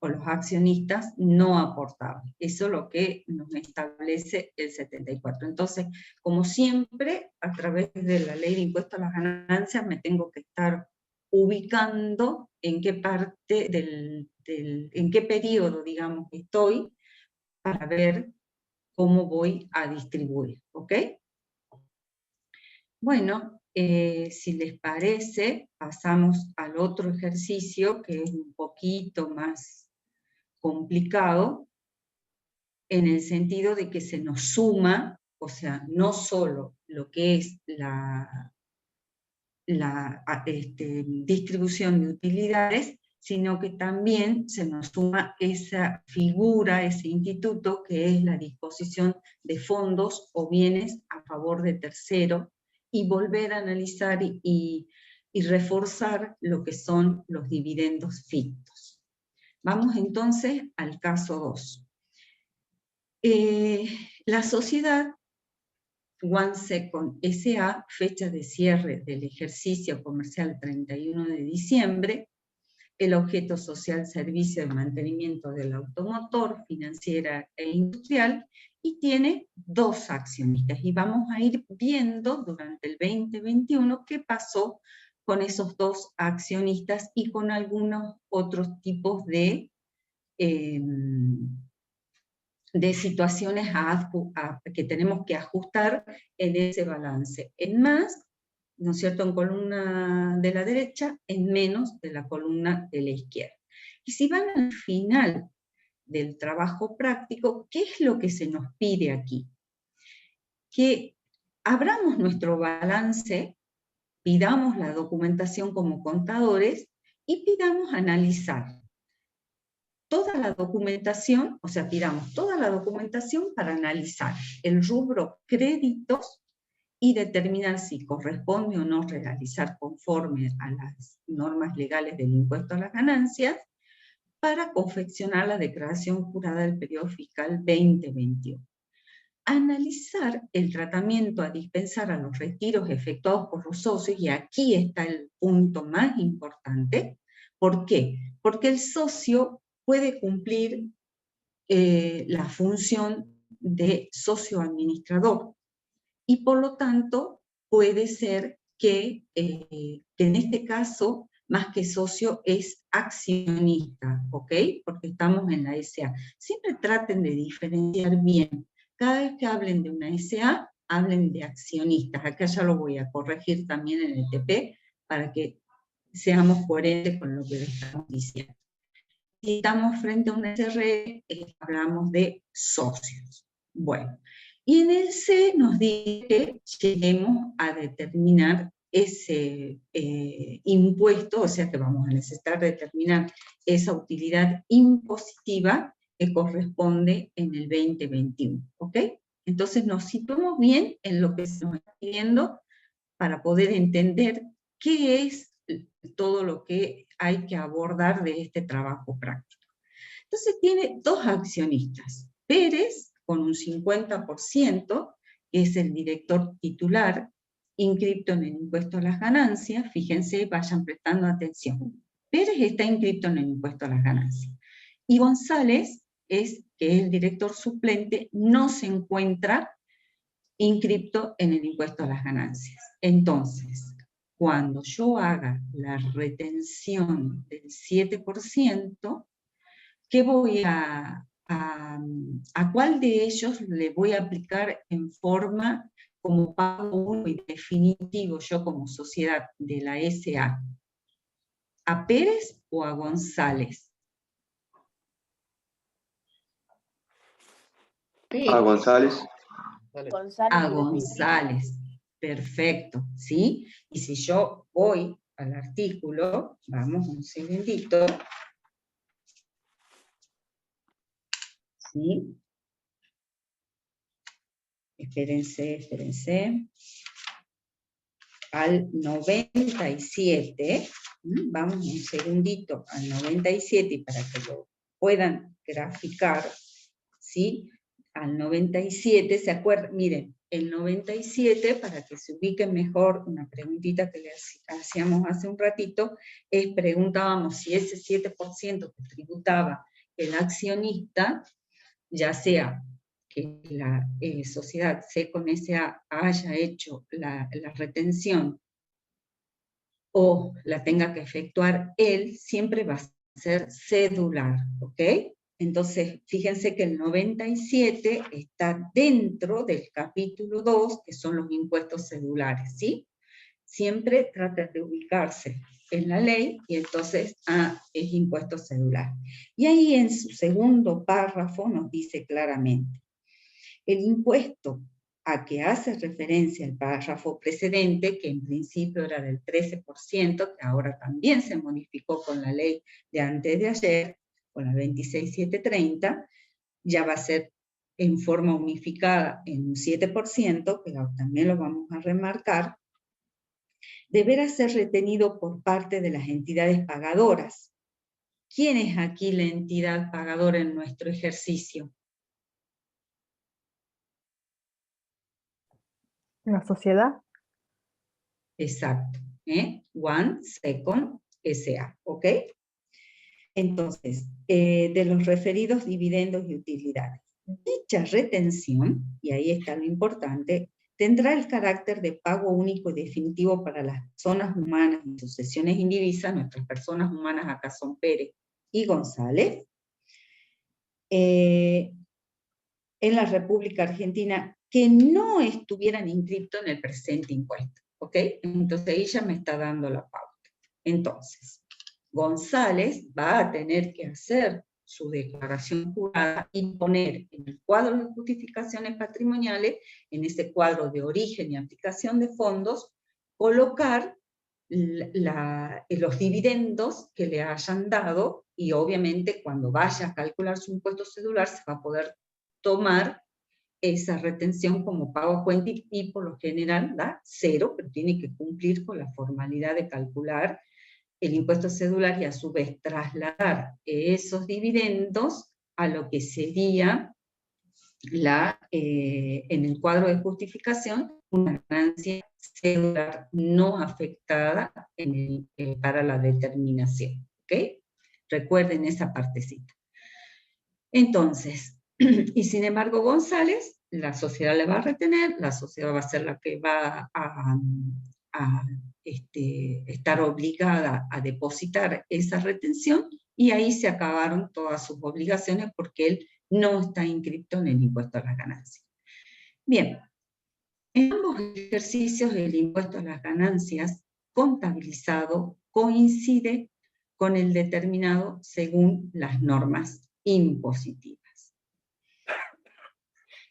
o los accionistas no aportables. Eso es lo que nos establece el 74. Entonces, como siempre, a través de la ley de impuesto a las ganancias me tengo que estar ubicando en qué parte en qué periodo, digamos, estoy, para ver cómo voy a distribuir, ¿ok? Bueno, si les parece, pasamos al otro ejercicio que es un poquito más complicado, en el sentido de que se nos suma, o sea, no solo lo que es la distribución de utilidades, sino que también se nos suma esa figura, ese instituto, que es la disposición de fondos o bienes a favor de tercero, y volver a analizar y y reforzar lo que son los dividendos fictos. Vamos entonces al caso 2. La sociedad OneSecond S.A., fecha de cierre del ejercicio comercial 31 de diciembre, el objeto social servicio de mantenimiento del automotor, financiera e industrial, y tiene 2 accionistas. Y vamos a ir viendo durante el 2021 qué pasó con esos 2 accionistas y con algunos otros tipos de situaciones que tenemos que ajustar en ese balance. En más, ¿no es cierto?, en columna de la derecha, en menos de la columna de la izquierda. Y si van al final del trabajo práctico, ¿qué es lo que se nos pide aquí? Que abramos nuestro balance, pidamos la documentación como contadores y pidamos analizar toda la documentación, o sea, pidamos toda la documentación para analizar el rubro créditos y determinar si corresponde o no realizar conforme a las normas legales del impuesto a las ganancias para confeccionar la declaración jurada del periodo fiscal 2021. Analizar el tratamiento a dispensar a los retiros efectuados por los socios, y aquí está el punto más importante. ¿Por qué? Porque el socio puede cumplir la función de socio administrador, y por lo tanto puede ser que en este caso, más que socio, es accionista, ¿ok? Porque estamos en la SA. Siempre traten de diferenciar bien. Cada vez que hablen de una SA, hablen de accionistas. Acá ya lo voy a corregir también en el TP, para que seamos coherentes con lo que le estamos diciendo. Si estamos frente a una SRE, hablamos de socios. Bueno, y en el C nos dice que lleguemos a determinar ese impuesto, o sea que vamos a necesitar determinar esa utilidad impositiva que corresponde en el 2021, ¿ok? Entonces nos situamos bien en lo que se nos está pidiendo para poder entender qué es todo lo que hay que abordar de este trabajo práctico. Entonces tiene 2 accionistas, Pérez con un 50%, que es el director titular, inscripto en el impuesto a las ganancias. Fíjense, vayan prestando atención. Pérez está inscripto en el impuesto a las ganancias. Y González, que es el director suplente, no se encuentra inscripto en el impuesto a las ganancias. Entonces, cuando yo haga la retención del 7%, ¿qué voy a cuál de ellos le voy a aplicar en forma como pago único y definitivo yo como sociedad de la SA? ¿A Pérez o a González? A González. A González. Perfecto, ¿sí? Y si yo voy al artículo, vamos un segundito, ¿sí? Espérense. Al 97, vamos un segundito al 97 para que lo puedan graficar, ¿sí? Al 97, ¿se acuerdan? Miren, el 97, para que se ubiquen mejor, una preguntita que le hacíamos hace un ratito, preguntábamos si ese 7% que tributaba el accionista, ya sea que la sociedad SecondSA S.A. haya hecho la retención o la tenga que efectuar él, siempre va a ser cedular, ¿ok? Entonces, fíjense que el 97 está dentro del capítulo 2, que son los impuestos cedulares, ¿sí? Siempre traten de ubicarse en la ley, y entonces es impuesto cedular. Y ahí en su segundo párrafo nos dice claramente, el impuesto a que hace referencia el párrafo precedente, que en principio era del 13%, que ahora también se modificó con la ley de antes de ayer, con la 26730, ya va a ser en forma unificada en un 7%, pero también lo vamos a remarcar, deberá ser retenido por parte de las entidades pagadoras. ¿Quién es aquí la entidad pagadora en nuestro ejercicio? La sociedad. Exacto. One Second S.A., ¿ok? Entonces, de los referidos dividendos y utilidades. Dicha retención, y ahí está lo importante, tendrá el carácter de pago único y definitivo para las personas humanas y sucesiones indivisas. Nuestras personas humanas acá son Pérez y González, en la República Argentina, que no estuvieran inscritos en el presente impuesto, ¿ok? Entonces ahí ya me está dando la pauta. Entonces, González va a tener que hacer su declaración jurada y poner en el cuadro de justificaciones patrimoniales, en ese cuadro de origen y aplicación de fondos, colocar los dividendos que le hayan dado, y obviamente cuando vaya a calcular su impuesto cedular se va a poder tomar esa retención como pago a cuenta y por lo general da 0, pero tiene que cumplir con la formalidad de calcular el impuesto cedular y a su vez trasladar esos dividendos a lo que sería en el cuadro de justificación una ganancia cedular no afectada para la determinación. ¿Ok? Recuerden esa partecita. Entonces, y sin embargo González, la sociedad le va a retener, la sociedad va a ser la que va a estar obligada a depositar esa retención, y ahí se acabaron todas sus obligaciones porque él no está inscrito en el impuesto a las ganancias. Bien, en ambos ejercicios el impuesto a las ganancias contabilizado coincide con el determinado según las normas impositivas.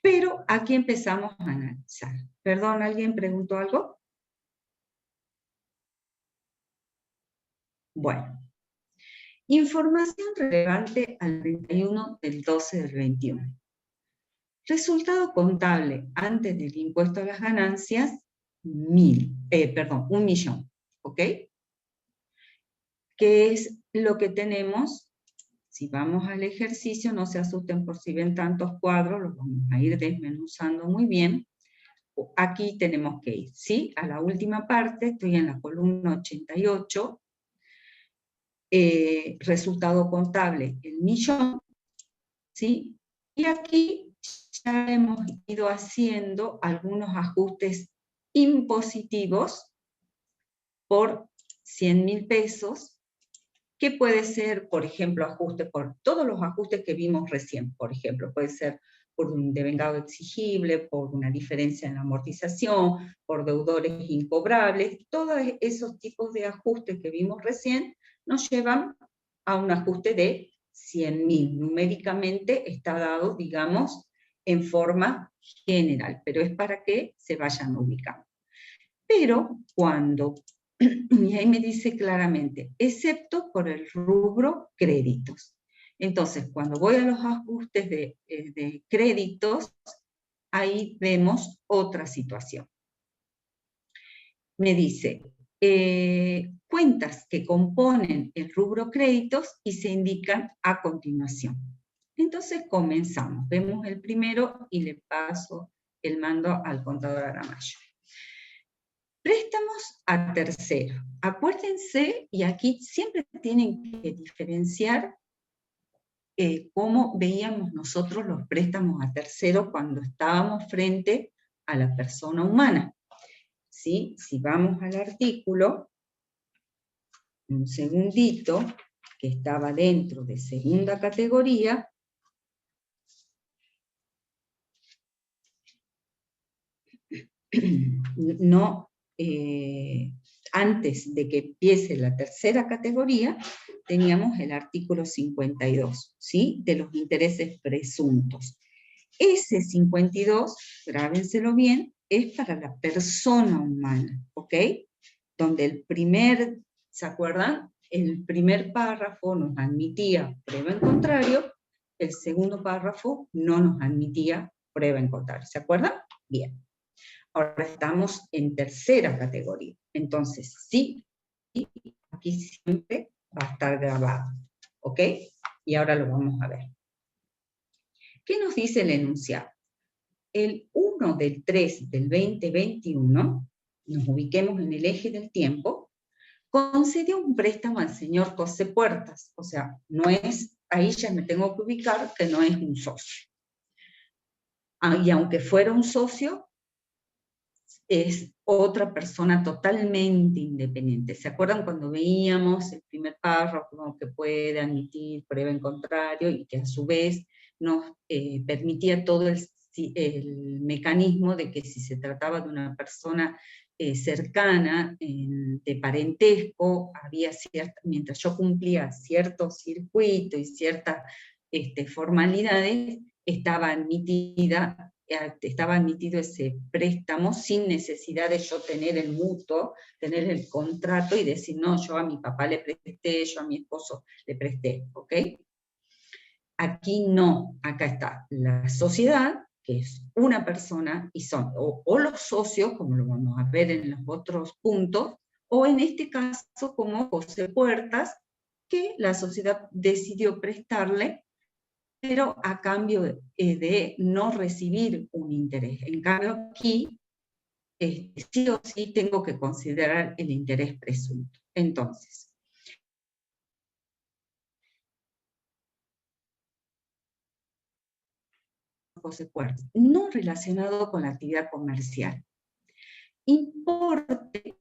Pero aquí empezamos a analizar. Perdón, ¿alguien preguntó algo? Bueno. Información relevante al 31 del 12 del 21. Resultado contable antes del impuesto a las ganancias, 1 millón, ¿ok? ¿Qué es lo que tenemos? Si vamos al ejercicio, no se asusten por si ven tantos cuadros, los vamos a ir desmenuzando muy bien. Aquí tenemos que ir, ¿sí? A la última parte, estoy en la columna 88, resultado contable, el millón, ¿sí? Y aquí ya hemos ido haciendo algunos ajustes impositivos por 100.000 pesos, que puede ser, por ejemplo, ajuste por todos los ajustes que vimos recién, por ejemplo, puede ser por un devengado exigible, por una diferencia en la amortización, por deudores incobrables, todos esos tipos de ajustes que vimos recién nos llevan a un ajuste de 100.000. Numéricamente está dado, digamos, en forma general, pero es para que se vayan ubicando. Pero cuando, y ahí me dice claramente, excepto por el rubro créditos. Entonces, cuando voy a los ajustes de créditos, ahí vemos otra situación. Me dice, cuentas que componen el rubro créditos y se indican a continuación. Entonces comenzamos. Vemos el primero y le paso el mando al contador Aramayo. Préstamos a tercero. Acuérdense, y aquí siempre tienen que diferenciar cómo veíamos nosotros los préstamos a tercero cuando estábamos frente a la persona humana. ¿Sí? Si vamos al artículo, un segundito, que estaba dentro de segunda categoría, no, antes de que empiece la tercera categoría, teníamos el artículo 52, ¿sí? De los intereses presuntos. Ese 52, grábenselo bien, es para la persona humana, ¿ok? Donde el primer, ¿se acuerdan? El primer párrafo nos admitía prueba en contrario, el segundo párrafo no nos admitía prueba en contrario, ¿se acuerdan? Bien. Ahora estamos en tercera categoría. Entonces, sí, aquí siempre va a estar grabado. ¿Ok? Y ahora lo vamos a ver. ¿Qué nos dice el enunciado? El 1/3 del 2021, nos ubiquemos en el eje del tiempo, concedió un préstamo al señor José Puertas. O sea, no es, ahí ya me tengo que ubicar que no es un socio. Y aunque fuera un socio, es otra persona totalmente independiente. ¿Se acuerdan cuando veíamos el primer párrafo que puede admitir prueba en contrario y que a su vez nos permitía todo el mecanismo de que si se trataba de una persona cercana, de parentesco, había mientras yo cumplía cierto circuito y ciertas formalidades, estaba admitido ese préstamo sin necesidad de yo tener el mutuo, tener el contrato y decir, no, yo a mi papá le presté, yo a mi esposo le presté, ¿ok? Aquí no, acá está la sociedad, que es una persona, y son o los socios, como lo vamos a ver en los otros puntos, o en este caso como José Puertas, que la sociedad decidió prestarle, pero a cambio de no recibir un interés. En cambio aquí, sí o sí tengo que considerar el interés presunto. Entonces, José Puertas, no relacionado con la actividad comercial. Importe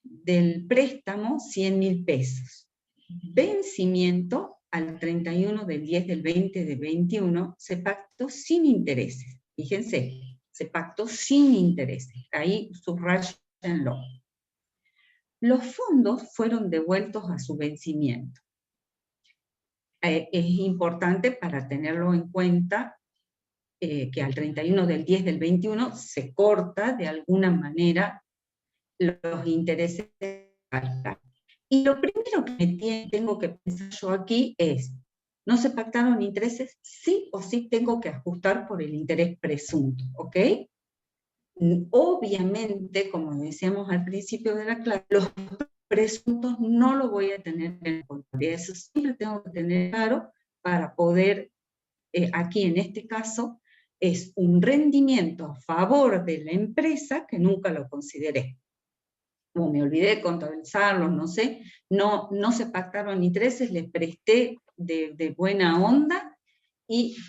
del préstamo, 100.000 pesos. Vencimiento al 31/10/2021, se pactó sin intereses. Fíjense, se pactó sin intereses. Ahí subrayenlo. Los fondos fueron devueltos a su vencimiento. Es importante para tenerlo en cuenta que al 31/10/21 se corta de alguna manera los intereses. Y lo primero que tengo que pensar yo aquí es, ¿no se pactaron intereses? Sí o sí tengo que ajustar por el interés presunto, ¿ok? Obviamente, como decíamos al principio de la clase, los presuntos no lo voy a tener en contabilidad. Eso sí lo tengo que tener claro para poder, aquí en este caso, es un rendimiento a favor de la empresa que nunca lo consideré. Como me olvidé de contabilizarlos, no sé, no se pactaron intereses, les presté de buena onda,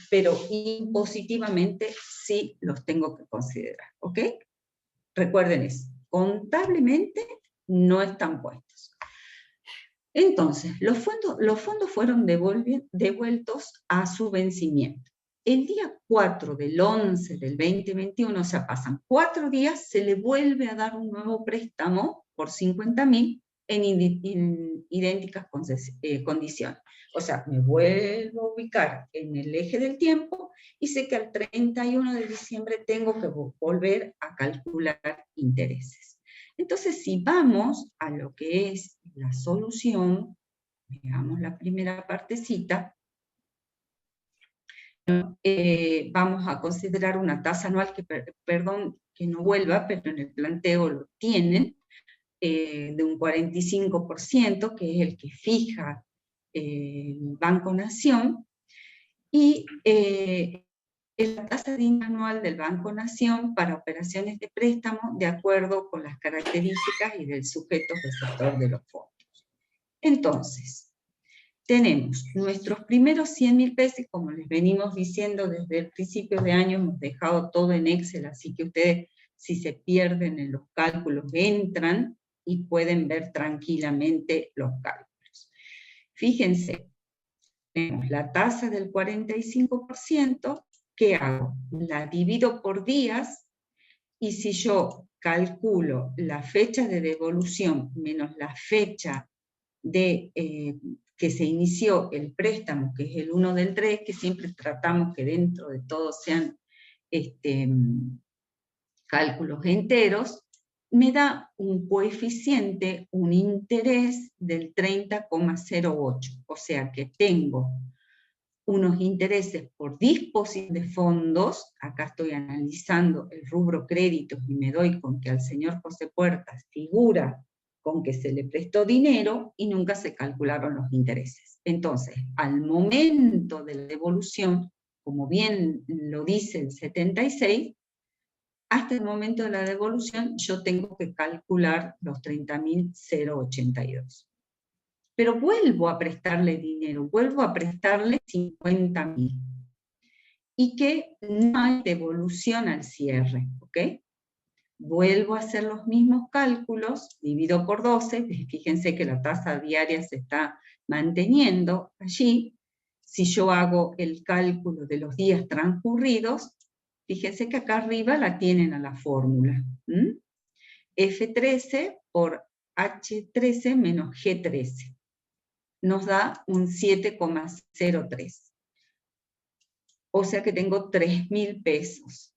pero impositivamente sí los tengo que considerar, ¿ok? Recuerden eso, contablemente no están puestos. Entonces, los fondos fueron devueltos a su vencimiento. El día 4/11/2021, o sea, pasan 4 días, se le vuelve a dar un nuevo préstamo por 50.000 en idénticas condiciones. O sea, me vuelvo a ubicar en el eje del tiempo y sé que al 31 de diciembre tengo que volver a calcular intereses. Entonces, si vamos a lo que es la solución, veamos la primera partecita, vamos a considerar una tasa anual que, perdón que no vuelva, pero en el planteo lo tienen, de un 45%, que es el que fija el Banco Nación, y la tasa de interés anual del Banco Nación para operaciones de préstamo de acuerdo con las características y del sujeto receptor de los fondos. Entonces, tenemos nuestros primeros 100.000 pesos, como les venimos diciendo desde el principio de año, hemos dejado todo en Excel, así que ustedes, si se pierden en los cálculos, entran y pueden ver tranquilamente los cálculos. Fíjense, tenemos la tasa del 45%, ¿qué hago? La divido por días, y si yo calculo la fecha de devolución menos la fecha de que se inició el préstamo, que es el 1/3, que siempre tratamos que dentro de todo sean cálculos enteros, me da un coeficiente, un interés del 30,08. O sea que tengo unos intereses por disposición de fondos, acá estoy analizando el rubro créditos y me doy con que al señor José Puertas figura con que se le prestó dinero y nunca se calcularon los intereses. Entonces, al momento de la devolución, como bien lo dice el 76, hasta el momento de la devolución yo tengo que calcular los 30.082. Pero vuelvo a prestarle dinero, vuelvo a prestarle 50.000. Y que no hay devolución al cierre, ¿ok? Vuelvo a hacer los mismos cálculos, divido por 12, fíjense que la tasa diaria se está manteniendo allí. Si yo hago el cálculo de los días transcurridos, fíjense que acá arriba la tienen a la fórmula. F13 por H13 menos G13. Nos da un 7,03. O sea que tengo 3.000 pesos.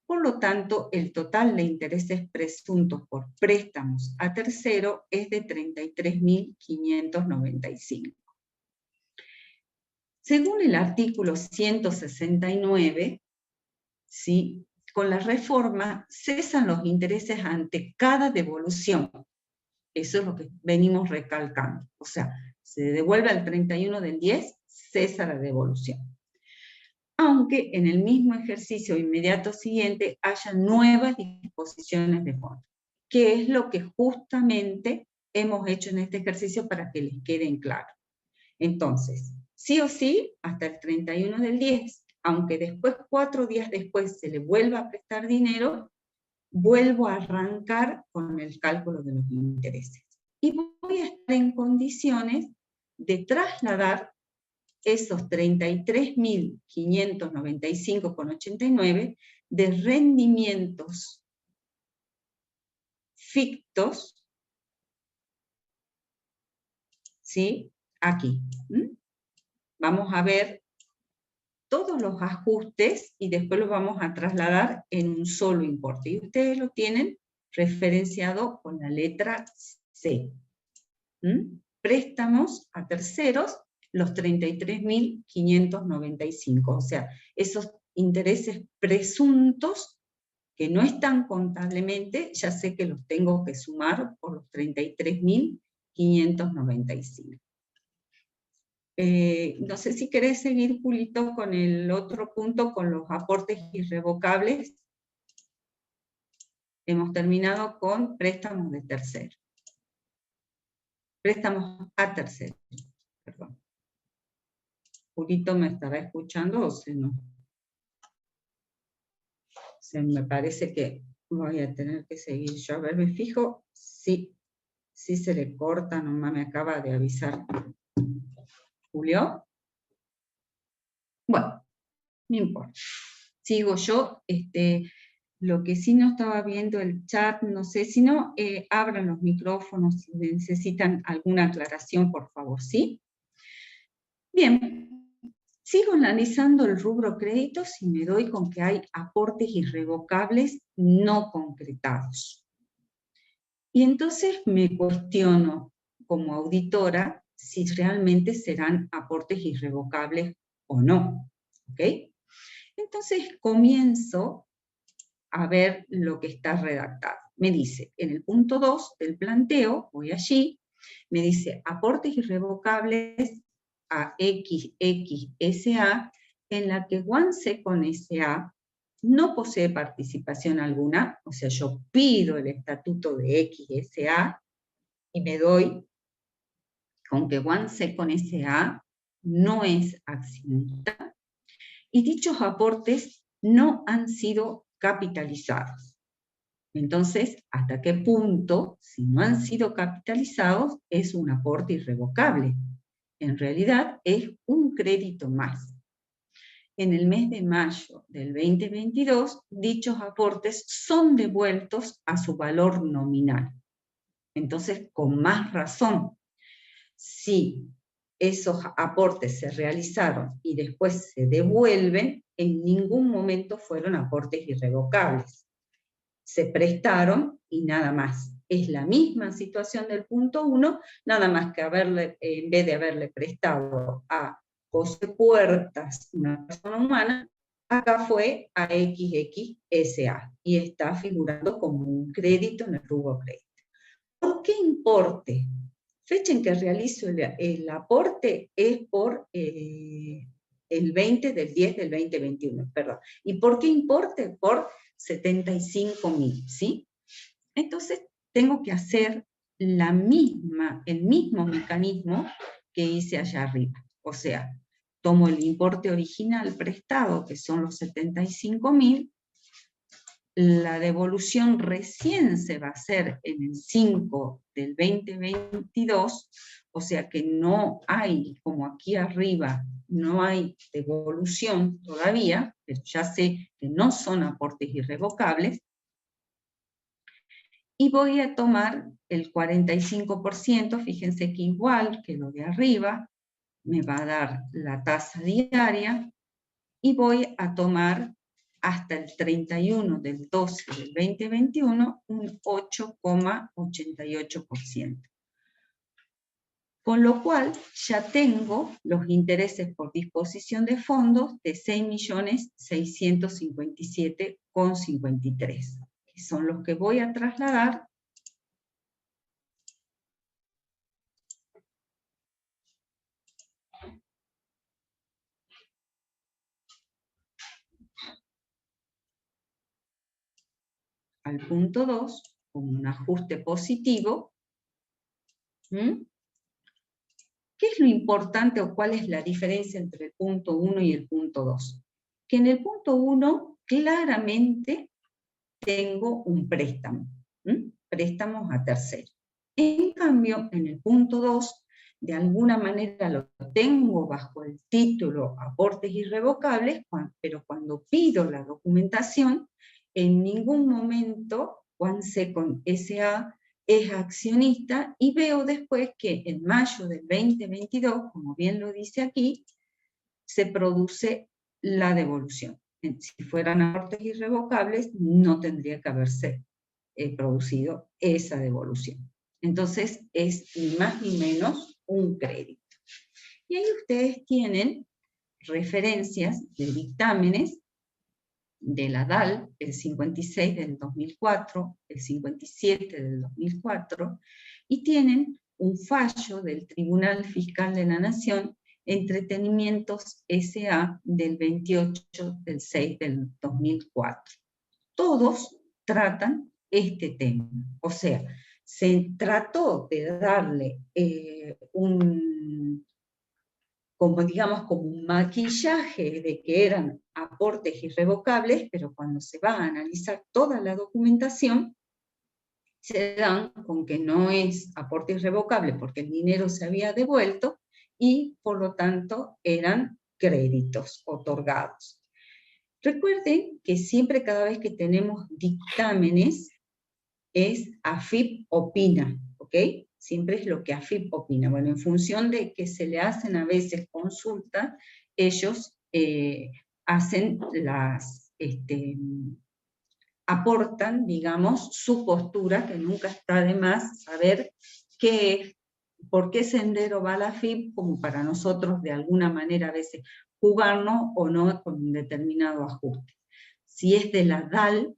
Por lo tanto, el total de intereses presuntos por préstamos a tercero es de 33.595. Según el artículo 169, ¿sí?, con la reforma cesan los intereses ante cada devolución. Eso es lo que venimos recalcando. O sea, se devuelve al 31 del 10, cesa la devolución. Aunque en el mismo ejercicio inmediato siguiente haya nuevas disposiciones de fondos, que es lo que justamente hemos hecho en este ejercicio para que les queden claro. Entonces, sí o sí, hasta el 31 del 10, aunque después, 4 días después, se le vuelva a prestar dinero, vuelvo a arrancar con el cálculo de los intereses. Y voy a estar en condiciones de trasladar esos 33.595,89 de rendimientos fictos, ¿sí?, aquí. Vamos a ver todos los ajustes y después los vamos a trasladar en un solo importe. Y ustedes lo tienen referenciado con la letra C. Préstamos a terceros, los 33.595. O sea, esos intereses presuntos que no están contablemente, ya sé que los tengo que sumar por los 33.595. No sé si querés seguir, Julito, con el otro punto, con los aportes irrevocables. Hemos terminado con préstamos de tercero. Préstamos a tercero, perdón. Julito, ¿me estará escuchando o se no? Me parece que voy a tener que seguir yo. A ver, me fijo, sí se le corta, nomás me acaba de avisar Julio. Bueno, no importa. Sigo yo. Lo que sí no estaba viendo el chat, no sé, si no, abran los micrófonos si necesitan alguna aclaración, por favor, ¿sí? Bien, sigo analizando el rubro créditos y me doy con que hay aportes irrevocables no concretados. Y entonces me cuestiono como auditora si realmente serán aportes irrevocables o no, ¿ok? Entonces comienzo a ver lo que está redactado. Me dice, en el punto 2 del planteo, voy allí, me dice aportes irrevocables a XXSA, en la que OneSecond SA no posee participación alguna, o sea, yo pido el estatuto de XSA y me doy con que OneSecond SA no es accionista, y dichos aportes no han sido capitalizados. Entonces, ¿hasta qué punto, si no han sido capitalizados, es un aporte irrevocable? En realidad es un crédito más. En el mes de mayo del 2022, dichos aportes son devueltos a su valor nominal. Entonces, con más razón, si esos aportes se realizaron y después se devuelven, en ningún momento fueron aportes irrevocables. Se prestaron y nada más. Es la misma situación del punto 1, nada más que en vez de haberle prestado a José Puertas, una persona humana, acá fue a XXSA y está figurando como un crédito en el rubro crédito. ¿Por qué importe? Fecha en que realizo el aporte es por el 20 del 10 del 2021, perdón. ¿Y por qué importe? Por 75.000, ¿sí? Entonces, tengo que hacer el mismo mecanismo que hice allá arriba. O sea, tomo el importe original prestado, que son los 75.000, la devolución recién se va a hacer en el 5 del 2022, o sea que no hay, como aquí arriba, no hay devolución todavía, pero ya sé que no son aportes irrevocables, y voy a tomar el 45%, fíjense que igual que lo de arriba, me va a dar la tasa diaria, y voy a tomar hasta el 31 del 12 del 2021 un 8,88%. Con lo cual ya tengo los intereses por disposición de fondos de 6.657,53, que son los que voy a trasladar al punto 2 como un ajuste positivo. ¿Qué es lo importante o cuál es la diferencia entre el punto 1 y el punto 2? Que en el punto 1 claramente tengo un préstamo, préstamos a terceros. En cambio, en el punto 2, de alguna manera lo tengo bajo el título aportes irrevocables, pero cuando pido la documentación, en ningún momento Juan C. con S.A. es accionista, y veo después que en mayo del 2022, como bien lo dice aquí, se produce la devolución. Si fueran aportes irrevocables, no tendría que haberse producido esa devolución. Entonces, es ni más ni menos un crédito. Y ahí ustedes tienen referencias de dictámenes de la DAL, el 56 del 2004, el 57 del 2004, y tienen un fallo del Tribunal Fiscal de la Nación, Entretenimientos S.A. del 28 del 6 del 2004. Todos tratan este tema. O sea, se trató de darle como un maquillaje de que eran aportes irrevocables, pero cuando se va a analizar toda la documentación, se dan con que no es aporte irrevocable porque el dinero se había devuelto y por lo tanto eran créditos otorgados. Recuerden que siempre cada vez que tenemos dictámenes es AFIP opina, ¿ok? Siempre es lo que AFIP opina. Bueno, en función de que se le hacen a veces consultas, ellos hacen aportan, digamos, su postura, que nunca está de más saber por qué sendero va la AFIP, como para nosotros de alguna manera a veces jugarnos o no con un determinado ajuste. Si es de la DAL,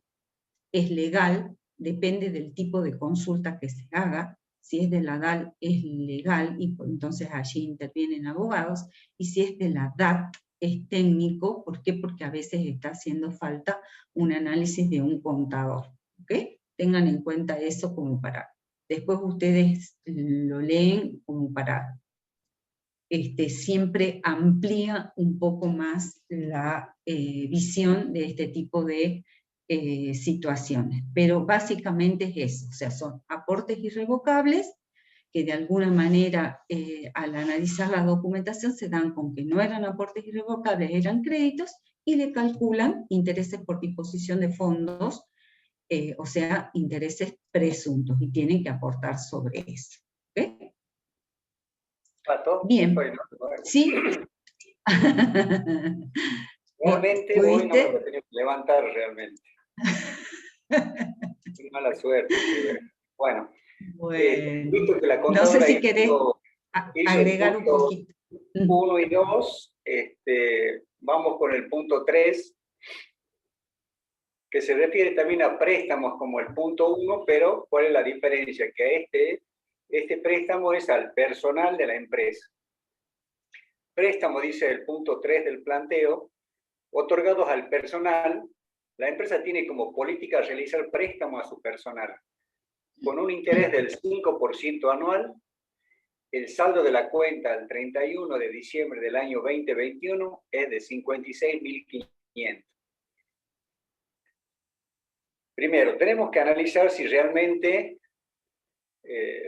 es legal, depende del tipo de consulta que se haga. Si es de la DAL, es legal, y entonces allí intervienen abogados, y si es de la DAT, es técnico. ¿Por qué? Porque a veces está haciendo falta un análisis de un contador. ¿Ok? Tengan en cuenta eso como para... Después ustedes lo leen como para... siempre amplía un poco más la visión de este tipo de situaciones. Pero básicamente es eso, o sea, son aportes irrevocables que de alguna manera al analizar la documentación se dan con que no eran aportes irrevocables, eran créditos, y le calculan intereses por disposición de fondos, o sea, intereses presuntos, y tienen que aportar sobre eso. ¿Okay? Bien. Sí. Realmente hoy no me lo tenía que levantar realmente. Qué mala suerte. Bueno, que la no sé si querés agregar un poquito. 1 y 2, vamos con el punto 3, que se refiere también a préstamos como el punto 1, pero ¿cuál es la diferencia? Que este préstamo es al personal de la empresa. Préstamo, dice el punto 3 del planteo, otorgados al personal. La empresa tiene como política realizar préstamos a su personal con un interés del 5% anual. El saldo de la cuenta al 31 de diciembre del año 2021 es de 56.500. Primero, tenemos que analizar si realmente,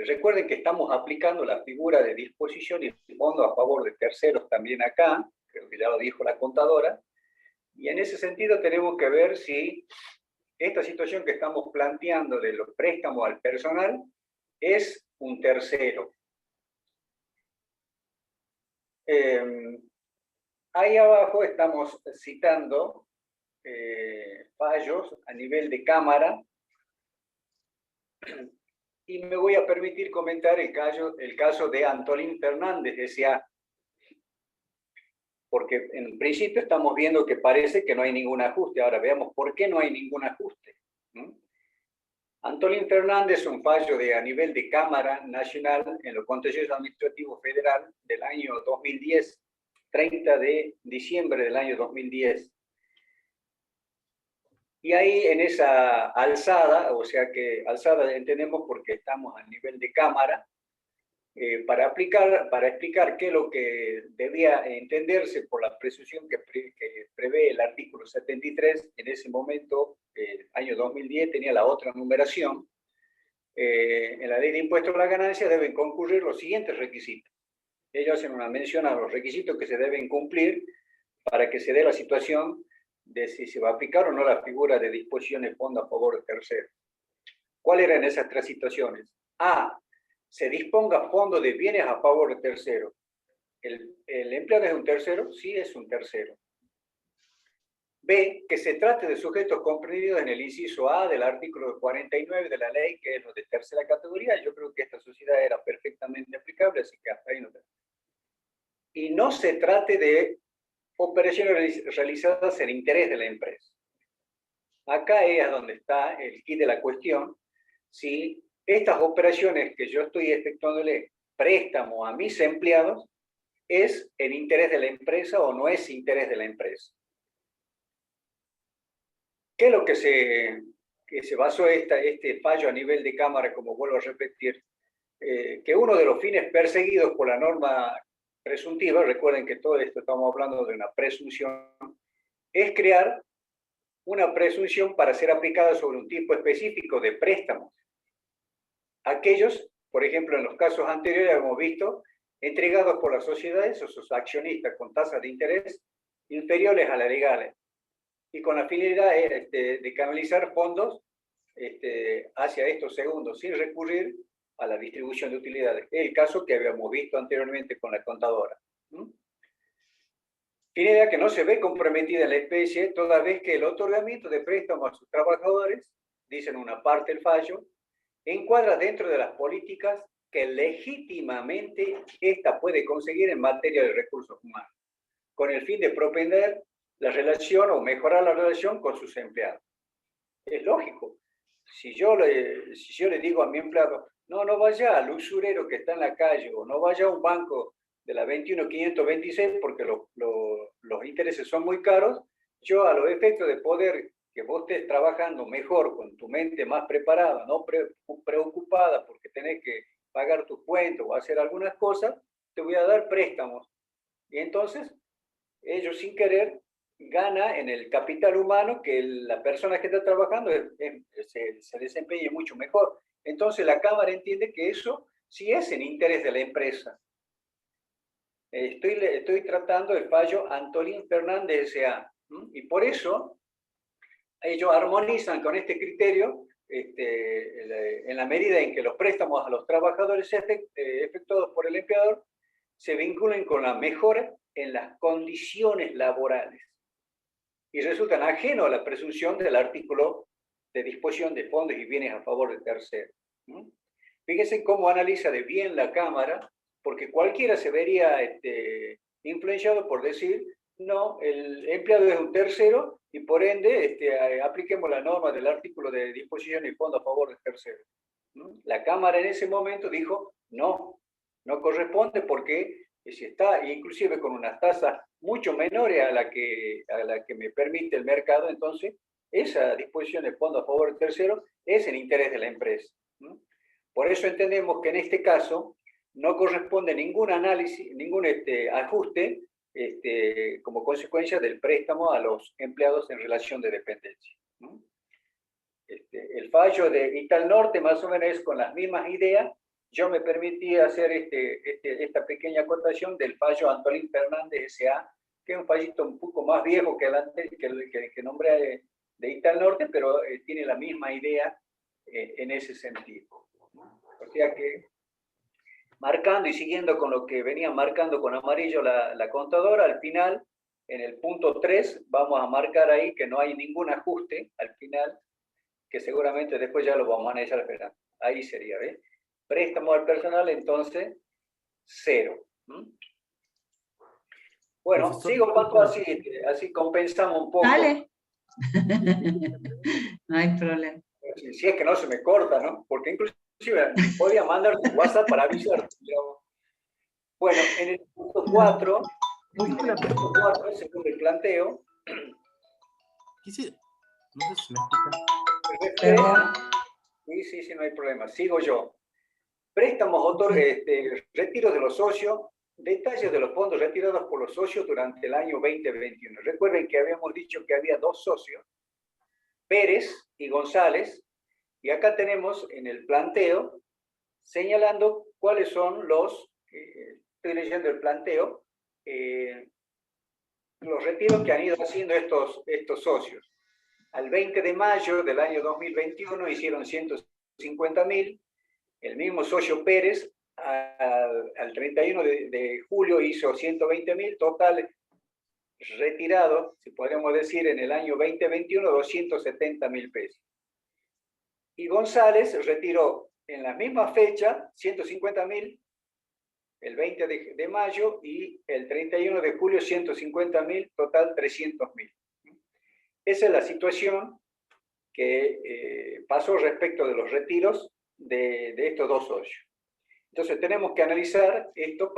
recuerden que estamos aplicando la figura de disposición y fondo a favor de terceros también acá, creo que ya lo dijo la contadora, y en ese sentido tenemos que ver si esta situación que estamos planteando de los préstamos al personal es un tercero. Ahí abajo estamos citando fallos a nivel de Cámara y me voy a permitir comentar el caso de Antolín Fernández S.A. Porque en principio estamos viendo que parece que no hay ningún ajuste. Ahora veamos por qué no hay ningún ajuste. Antolín Fernández es un fallo a nivel de Cámara Nacional en lo contencioso administrativo federal del año 2010, 30 de diciembre del año 2010. Y ahí en esa alzada, o sea que alzada entendemos porque estamos a nivel de Cámara, para explicar qué es lo que debía entenderse por la presunción que prevé el artículo 73, en ese momento, año 2010, tenía la otra numeración. En la ley de impuestos a la ganancia deben concurrir los siguientes requisitos. Ellos hacen una mención a los requisitos que se deben cumplir para que se dé la situación de si se va a aplicar o no la figura de disposición de fondo a favor de terceros. ¿Cuáles eran esas tres situaciones? A, se disponga fondo de bienes a favor de terceros. ¿El empleado es un tercero? Sí, es un tercero. B, que se trate de sujetos comprendidos en el inciso A del artículo 49 de la ley, que es lo de tercera categoría. Yo creo que esta sociedad era perfectamente aplicable, así que hasta ahí no. Y no se trate de operaciones realizadas en interés de la empresa. Acá es donde está el quid de la cuestión. Si estas operaciones que yo estoy efectuándole préstamo a mis empleados es en interés de la empresa o no es interés de la empresa. ¿Qué es lo que se basó este fallo a nivel de Cámara, como vuelvo a repetir? Que uno de los fines perseguidos por la norma presuntiva, recuerden que todo esto estamos hablando de una presunción, es crear una presunción para ser aplicada sobre un tipo específico de préstamos. Aquellos, por ejemplo, en los casos anteriores hemos visto, entregados por las sociedades o sus accionistas con tasas de interés inferiores a las legales y con la finalidad de canalizar fondos hacia estos segundos sin recurrir a la distribución de utilidades. Es el caso que habíamos visto anteriormente con la contadora. Finalidad que no se ve comprometida en la especie toda vez que el otorgamiento de préstamos a sus trabajadores, dicen una parte del fallo, encuadra dentro de las políticas que legítimamente ésta puede conseguir en materia de recursos humanos, con el fin de propender la relación o mejorar la relación con sus empleados. Es lógico. Si yo le digo a mi empleado, no vaya al usurero que está en la calle o no vaya a un banco de la 21526 porque los intereses son muy caros, yo a los efectos de poder que vos estés trabajando mejor, con tu mente más preparada, no preocupada porque tenés que pagar tus cuentas o hacer algunas cosas, te voy a dar préstamos. Y entonces, ellos sin querer gana en el capital humano que la persona que está trabajando se desempeñe mucho mejor. Entonces, la Cámara entiende que eso sí es en interés de la empresa. Estoy tratando el fallo Antolín Fernández S.A. Y por eso ellos armonizan con este criterio en la medida en que los préstamos a los trabajadores efectuados por el empleador se vinculen con la mejora en las condiciones laborales y resultan ajenos a la presunción del artículo de disposición de fondos y bienes a favor de terceros. Fíjense cómo analiza de bien la Cámara porque cualquiera se vería influenciado por decir, no, el empleado es un tercero y por ende apliquemos la norma del artículo de disposición y fondo a favor del tercero. La Cámara en ese momento dijo, no, no corresponde porque si está inclusive con unas tasas mucho menores a la que me permite el mercado, entonces esa disposición de fondo a favor del tercero es en interés de la empresa. Por eso entendemos que en este caso no corresponde ningún análisis, ningún ajuste como consecuencia del préstamo a los empleados en relación de dependencia. El fallo de Italnorte más o menos es con las mismas ideas. Yo me permití hacer esta pequeña acotación del fallo Antolín Fernández S.A., que es un fallito un poco más viejo que el que nombré de Italnorte, pero tiene la misma idea en ese sentido. O sea que, marcando y siguiendo con lo que venía marcando con amarillo la contadora, al final, en el punto 3, vamos a marcar ahí que no hay ningún ajuste al final, que seguramente después ya lo vamos a analizar, pero ahí sería, ¿ves? Préstamo al personal, entonces, 0. Bueno, profesor, sigo Paco, así compensamos un poco. Dale. No hay problema. Si es que no se me corta, ¿no? Porque inclusive podría mandar un WhatsApp para avisar. Pero... Bueno, en el punto 4, según el planteo... No sé si me escucha. Sí, no hay problema. Sigo yo. Préstamos, retiros de los socios, detalles de los fondos retirados por los socios durante el año 2021. Recuerden que habíamos dicho que había 2 socios, Pérez y González, y acá tenemos en el planteo señalando cuáles son los, estoy leyendo el planteo, los retiros que han ido haciendo estos socios. Al 20 de mayo del año 2021 hicieron 150.000. El mismo socio Pérez al 31 de julio hizo 120.000, total retirado, si podríamos decir, en el año 2021, 270.000 pesos. Y González retiró en la misma fecha 150.000, el 20 de mayo, y el 31 de julio 150.000, total 300.000. Esa es la situación que pasó respecto de los retiros de estos 2 socios. Entonces tenemos que analizar esto,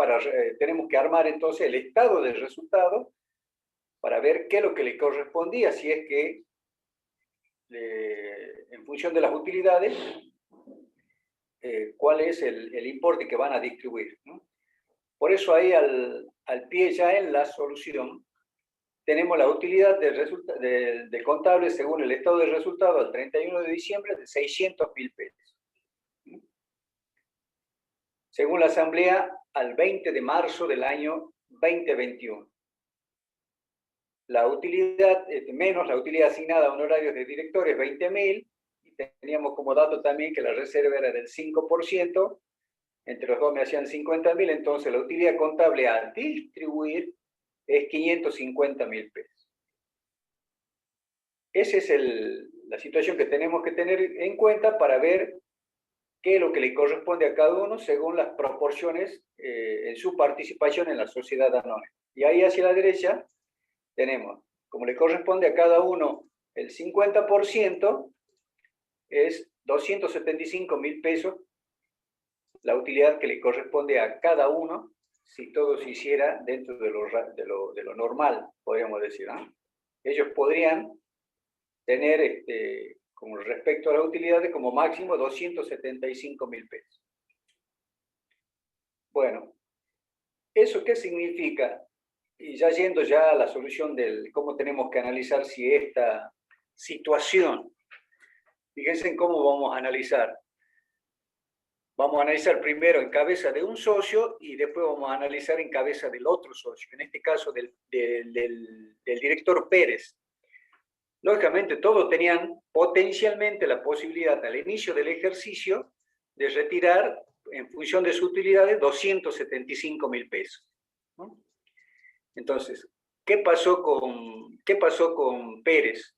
tenemos que armar entonces el estado del resultado para ver qué es lo que le correspondía, si es que en función de las utilidades, cuál es el importe que van a distribuir, ¿no? Por eso ahí al pie ya en la solución tenemos la utilidad de contable según el estado de resultado al 31 de diciembre de 600.000 pesos. Según la Asamblea, al 20 de marzo del año 2021. La utilidad, menos la utilidad asignada a honorarios de directores, 20.000, y teníamos como dato también que la reserva era del 5%, entre los dos me hacían 50.000, entonces la utilidad contable a distribuir es 550.000 pesos. Esa es la situación que tenemos que tener en cuenta para ver qué es lo que le corresponde a cada uno según las proporciones en su participación en la sociedad anónima. Y ahí hacia la derecha tenemos, como le corresponde a cada uno el 50%, es 275.000 pesos la utilidad que le corresponde a cada uno si todo se hiciera dentro de lo normal, podríamos decir, ¿no? Ellos podrían tener, como respecto a la utilidad, como máximo 275.000 pesos. Bueno, ¿eso qué significa? Y ya yendo ya a la solución del cómo tenemos que analizar si esta situación, fíjense en cómo vamos a analizar. Vamos a analizar primero en cabeza de un socio y después vamos a analizar en cabeza del otro socio, en este caso del director Pérez. Lógicamente, todos tenían potencialmente la posibilidad al inicio del ejercicio de retirar, en función de sus utilidades, 275.000 pesos, ¿no? Entonces, ¿qué pasó con Pérez?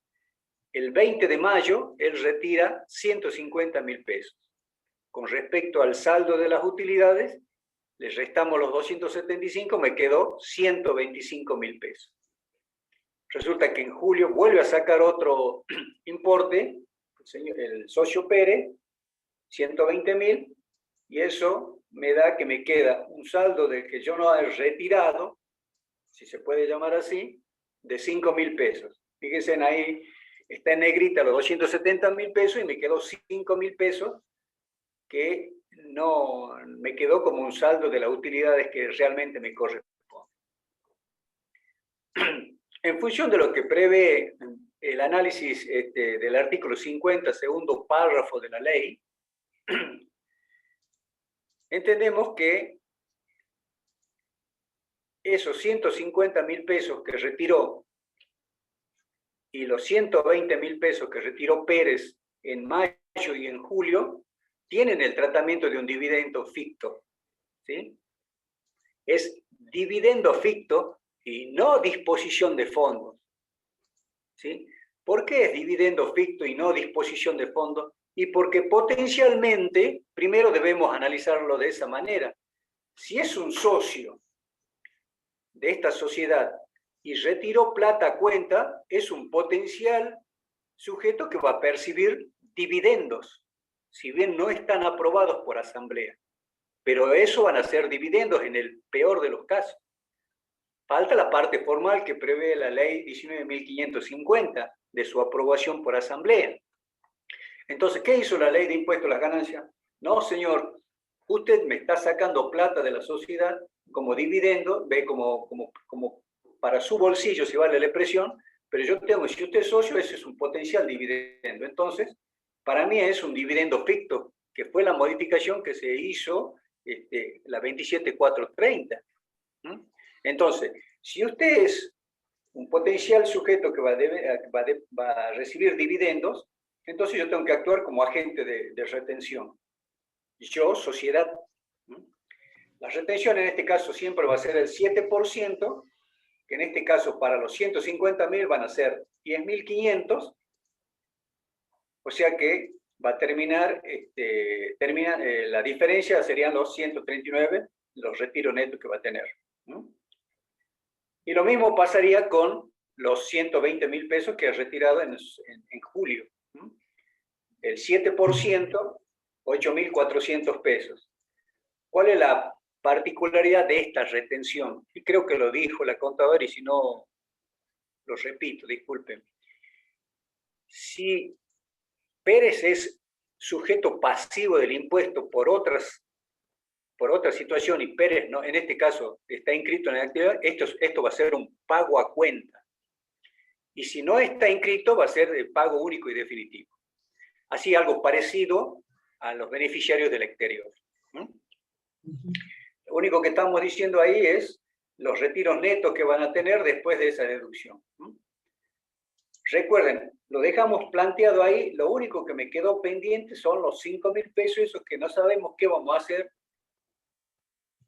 El 20 de mayo, él retira 150.000 pesos. Con respecto al saldo de las utilidades, le restamos los 275, me quedó 125.000 pesos. Resulta que en julio vuelve a sacar otro importe, el socio Pérez, 120.000, y eso me da que me queda un saldo del que yo no he retirado, si se puede llamar así, de 5.000 pesos. Fíjense ahí, está en negrita los 270.000 pesos y me quedó 5.000 pesos que no me quedó como un saldo de las utilidades que realmente me corresponde. En función de lo que prevé el análisis del artículo 50, segundo párrafo de la ley, entendemos que esos 150.000 pesos que retiró y los 120.000 pesos que retiró Pérez en mayo y en julio tienen el tratamiento de un dividendo ficto, ¿sí? Es dividendo ficto y no disposición de fondos, ¿sí? ¿Por qué es dividendo ficto y no disposición de fondos? Y porque potencialmente, primero debemos analizarlo de esa manera. Si es un socio de esta sociedad y retiró plata a cuenta, es un potencial sujeto que va a percibir dividendos, si bien no están aprobados por asamblea. Pero eso van a ser dividendos en el peor de los casos. Falta la parte formal que prevé la ley 19.550 de su aprobación por asamblea. Entonces, ¿qué hizo la ley de impuesto a las ganancias? No, señor, usted me está sacando plata de la sociedad como dividendo, ve como para su bolsillo, si vale la expresión, pero yo tengo, si usted es socio, ese es un potencial dividendo. Entonces, para mí es un dividendo ficto, que fue la modificación que se hizo, la 27430. Entonces, si usted es un potencial sujeto que va a recibir dividendos, entonces yo tengo que actuar como agente de retención. Yo, sociedad. La retención en este caso siempre va a ser el 7%, que en este caso para los 150.000 van a ser 10.500, o sea que va a terminar, la diferencia serían los 139, los retiros netos que va a tener. Y lo mismo pasaría con los 120.000 pesos que ha retirado en julio. El 7%, 8.400 pesos. ¿Cuál es la particularidad de esta retención? Y creo que lo dijo la contadora, y si no, lo repito, disculpen. Si Pérez es sujeto pasivo del impuesto por otra situación y Pérez, no, en este caso, está inscrito en la actividad, esto va a ser un pago a cuenta. Y si no está inscrito, va a ser el pago único y definitivo. Así, algo parecido a los beneficiarios del exterior. Lo único que estamos diciendo ahí es los retiros netos que van a tener después de esa deducción. Recuerden, lo dejamos planteado ahí, lo único que me quedó pendiente son los 5.000 pesos, esos que no sabemos qué vamos a hacer,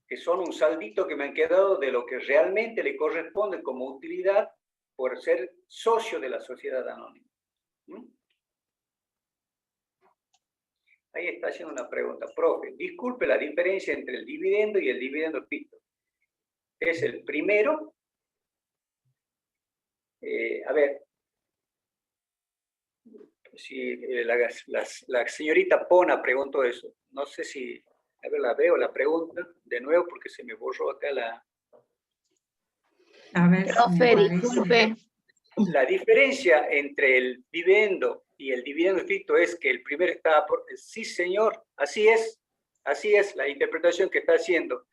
que son un saldito que me han quedado de lo que realmente le corresponde como utilidad por ser socio de la sociedad anónima. Ahí está haciendo una pregunta. Profe, disculpe la diferencia entre el dividendo y el dividendo ficto. Es el primero. A ver, si la señorita Pona preguntó eso. No sé si, a ver, la veo la pregunta de nuevo porque se me borró acá la... A ver, Profe, disculpe. La diferencia entre el dividendo y el dividendo ficto es que el primero está... Sí, señor, así es la interpretación que está haciendo.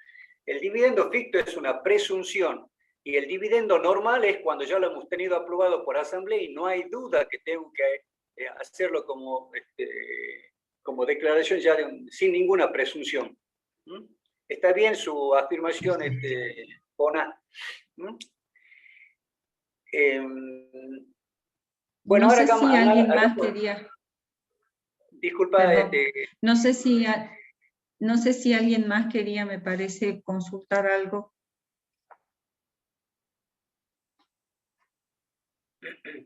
El dividendo ficto es una presunción y el dividendo normal es cuando ya lo hemos tenido aprobado por asamblea y no hay duda que tengo que hacerlo como declaración ya sin ninguna presunción. ¿Está bien su afirmación, Pona? Bueno, no ahora sé si alguien más quería... Disculpa. No sé si alguien más quería, me parece, consultar algo.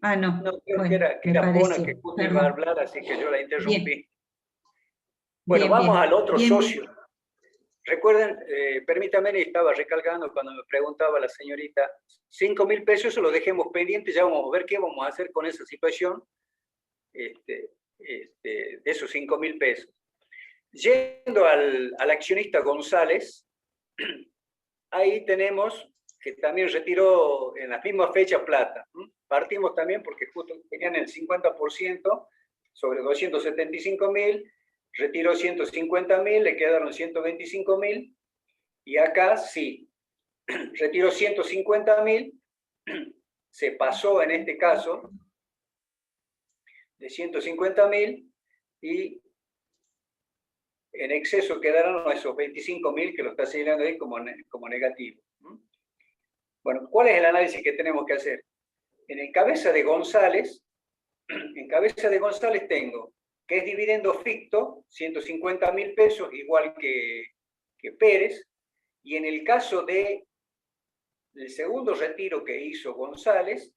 Ah, no. No, creo bueno, que era Pona pareció. que justo iba a hablar, así que yo la interrumpí. Bien. Bueno, Bien, vamos bien. al otro Bien. socio. Recuerden, permítanme, estaba recalcando cuando me preguntaba la señorita, 5.000 pesos, eso lo dejemos pendiente, ya vamos a ver qué vamos a hacer con esa situación de esos 5.000 pesos. Yendo al accionista González, ahí tenemos que también retiró en las mismas fechas plata. Partimos también porque justo tenían el 50% sobre 275.000, retiró 150.000, le quedaron 125.000, y acá sí, retiró 150.000, se pasó en este caso de 150.000 y en exceso quedaron esos 25.000 que lo está señalando ahí como negativo. Bueno, ¿cuál es el análisis que tenemos que hacer? En el cabeza de González, tengo que es dividendo ficto, 150.000 pesos, igual que Pérez, y en el caso del segundo retiro que hizo González,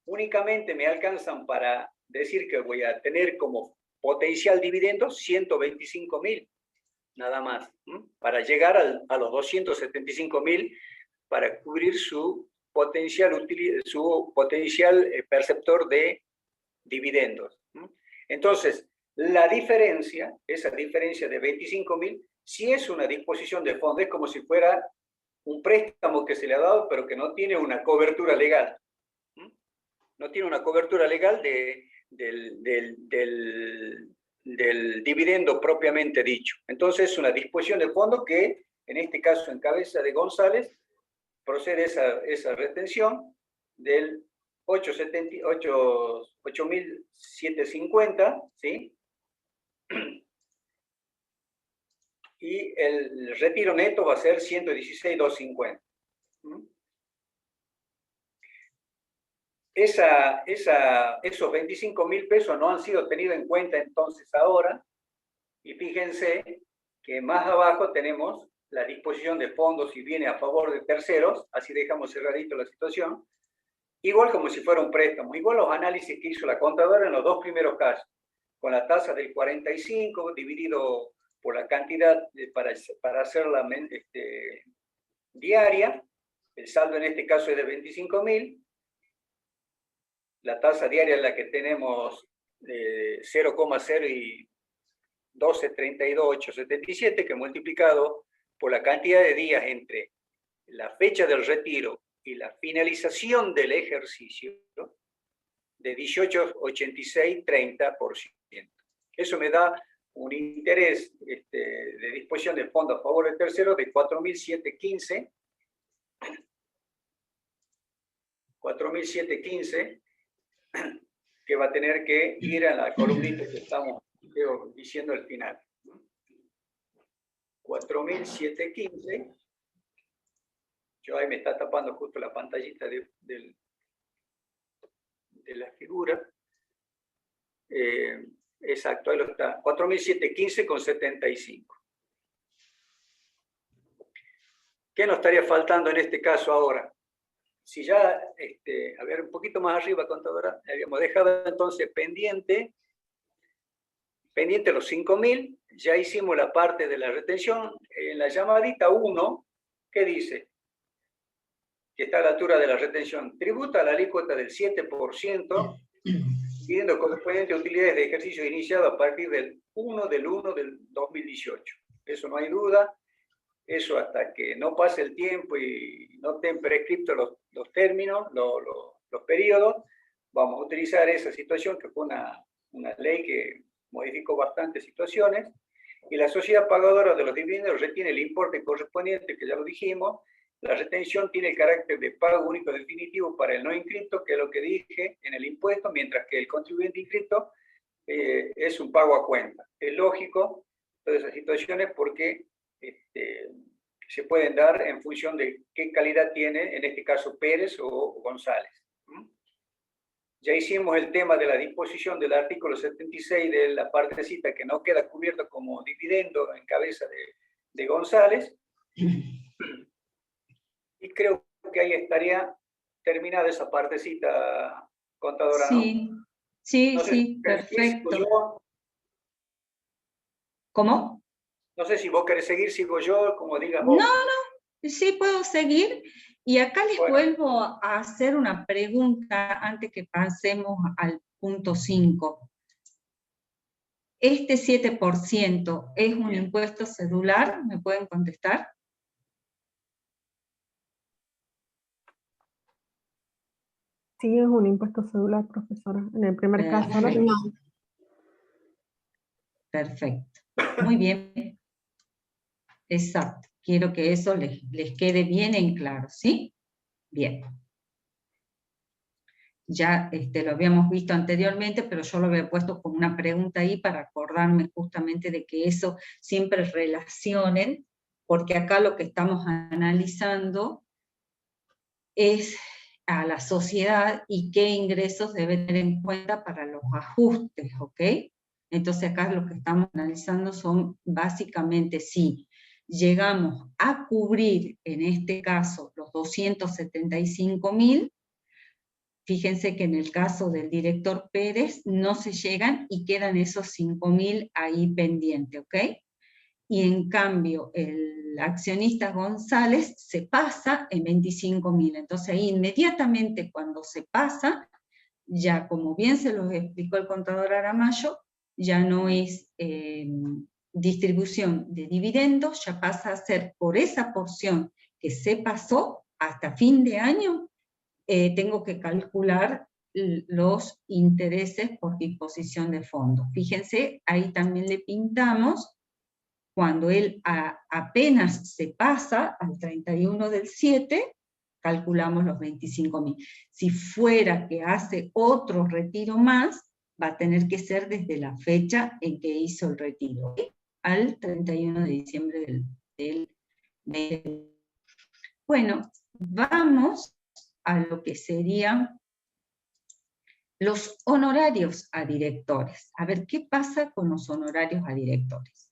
únicamente me alcanzan para decir que voy a tener como potencial dividendo 125.000, nada más, para llegar a los 275.000 para cubrir su potencial perceptor de dividendos. Entonces, esa diferencia de 25.000, sí es una disposición de fondos, es como si fuera un préstamo que se le ha dado, pero que no tiene una cobertura legal. No tiene una cobertura legal del dividendo propiamente dicho. Entonces, es una disposición de fondos que, en este caso, en cabeza de González, procede esa retención del 8.750, ¿sí? Y el retiro neto va a ser 116.250. Esos 25.000 pesos no han sido tenidos en cuenta entonces ahora, y fíjense que más abajo tenemos la disposición de fondos y bienes a favor de terceros, así dejamos cerradito la situación, igual como si fuera un préstamo, igual los análisis que hizo la contadora en los dos primeros casos, con la tasa del 45 dividido por la cantidad para hacerla diaria, el saldo en este caso es de 25.000, la tasa diaria es la que tenemos 0,01232.877, que multiplicado por la cantidad de días entre la fecha del retiro y la finalización del ejercicio, de 18,8630%. Eso me da un interés de disposición de fondos a favor de terceros de 4.715, que va a tener que ir a la columnita que estamos diciendo al final. 4.715. Yo ahí me está tapando justo la pantallita de la figura. Exacto, ahí lo está. 4.715,75. ¿Qué nos estaría faltando en este caso ahora? Si ya, a ver, un poquito más arriba, contadora, habíamos dejado entonces pendiente los 5.000, ya hicimos la parte de la retención. En la llamadita 1, ¿qué dice? Que está a la altura de la retención. Tributa la alícuota del 7%, pidiendo correspondiente a utilidades de ejercicio iniciado a partir del 1 del 2018. Eso no hay duda. Eso hasta que no pase el tiempo y no estén prescriptos los términos, los periodos, vamos a utilizar esa situación, que fue una ley que modificó bastantes situaciones, y la sociedad pagadora de los dividendos retiene el importe correspondiente, que ya lo dijimos. La retención tiene el carácter de pago único definitivo para el no inscrito, que es lo que dije en el impuesto, mientras que el contribuyente inscrito es un pago a cuenta. Es lógico todas esas situaciones porque se pueden dar en función de qué calidad tiene, en este caso Pérez o González. Ya hicimos el tema de la disposición del artículo 76 de la partecita que no queda cubierto como dividendo en cabeza de González. Y creo que ahí estaría terminada esa partecita, contadora, ¿no? Sí, sí, No sé, sí, perfecto. ¿Cómo? No sé si vos querés seguir, sigo yo, como digas vos. No, sí puedo seguir. Y acá les Bueno. vuelvo a hacer una pregunta antes que pasemos al punto 5. ¿Este 7% es un impuesto cedular? ¿Me pueden contestar? Sí, es un impuesto cedular, profesora. En el primer caso, ¿no? Perfecto. Muy bien. Exacto. Quiero que eso les quede bien en claro, ¿sí? Bien. Ya lo habíamos visto anteriormente, pero yo lo había puesto como una pregunta ahí para acordarme justamente de que eso siempre relacionen, porque acá lo que estamos analizando es a la sociedad y qué ingresos debe tener en cuenta para los ajustes, ¿ok? Entonces acá lo que estamos analizando son básicamente si llegamos a cubrir, en este caso, los 275.000, fíjense que en el caso del director Pérez no se llegan y quedan esos 5.000 ahí pendientes, ¿ok? Y en cambio el accionista González se pasa en 25.000. Entonces ahí inmediatamente cuando se pasa, ya como bien se los explicó el contador Aramayo, ya no es distribución de dividendos, ya pasa a ser por esa porción que se pasó hasta fin de año, tengo que calcular los intereses por disposición de fondos. Fíjense, ahí también le pintamos cuando él apenas se pasa al 31/7, calculamos los 25.000. Si fuera que hace otro retiro más, va a tener que ser desde la fecha en que hizo el retiro, ¿sí? Al 31 de diciembre del 2020. Bueno, vamos a lo que serían los honorarios a directores. A ver, ¿qué pasa con los honorarios a directores?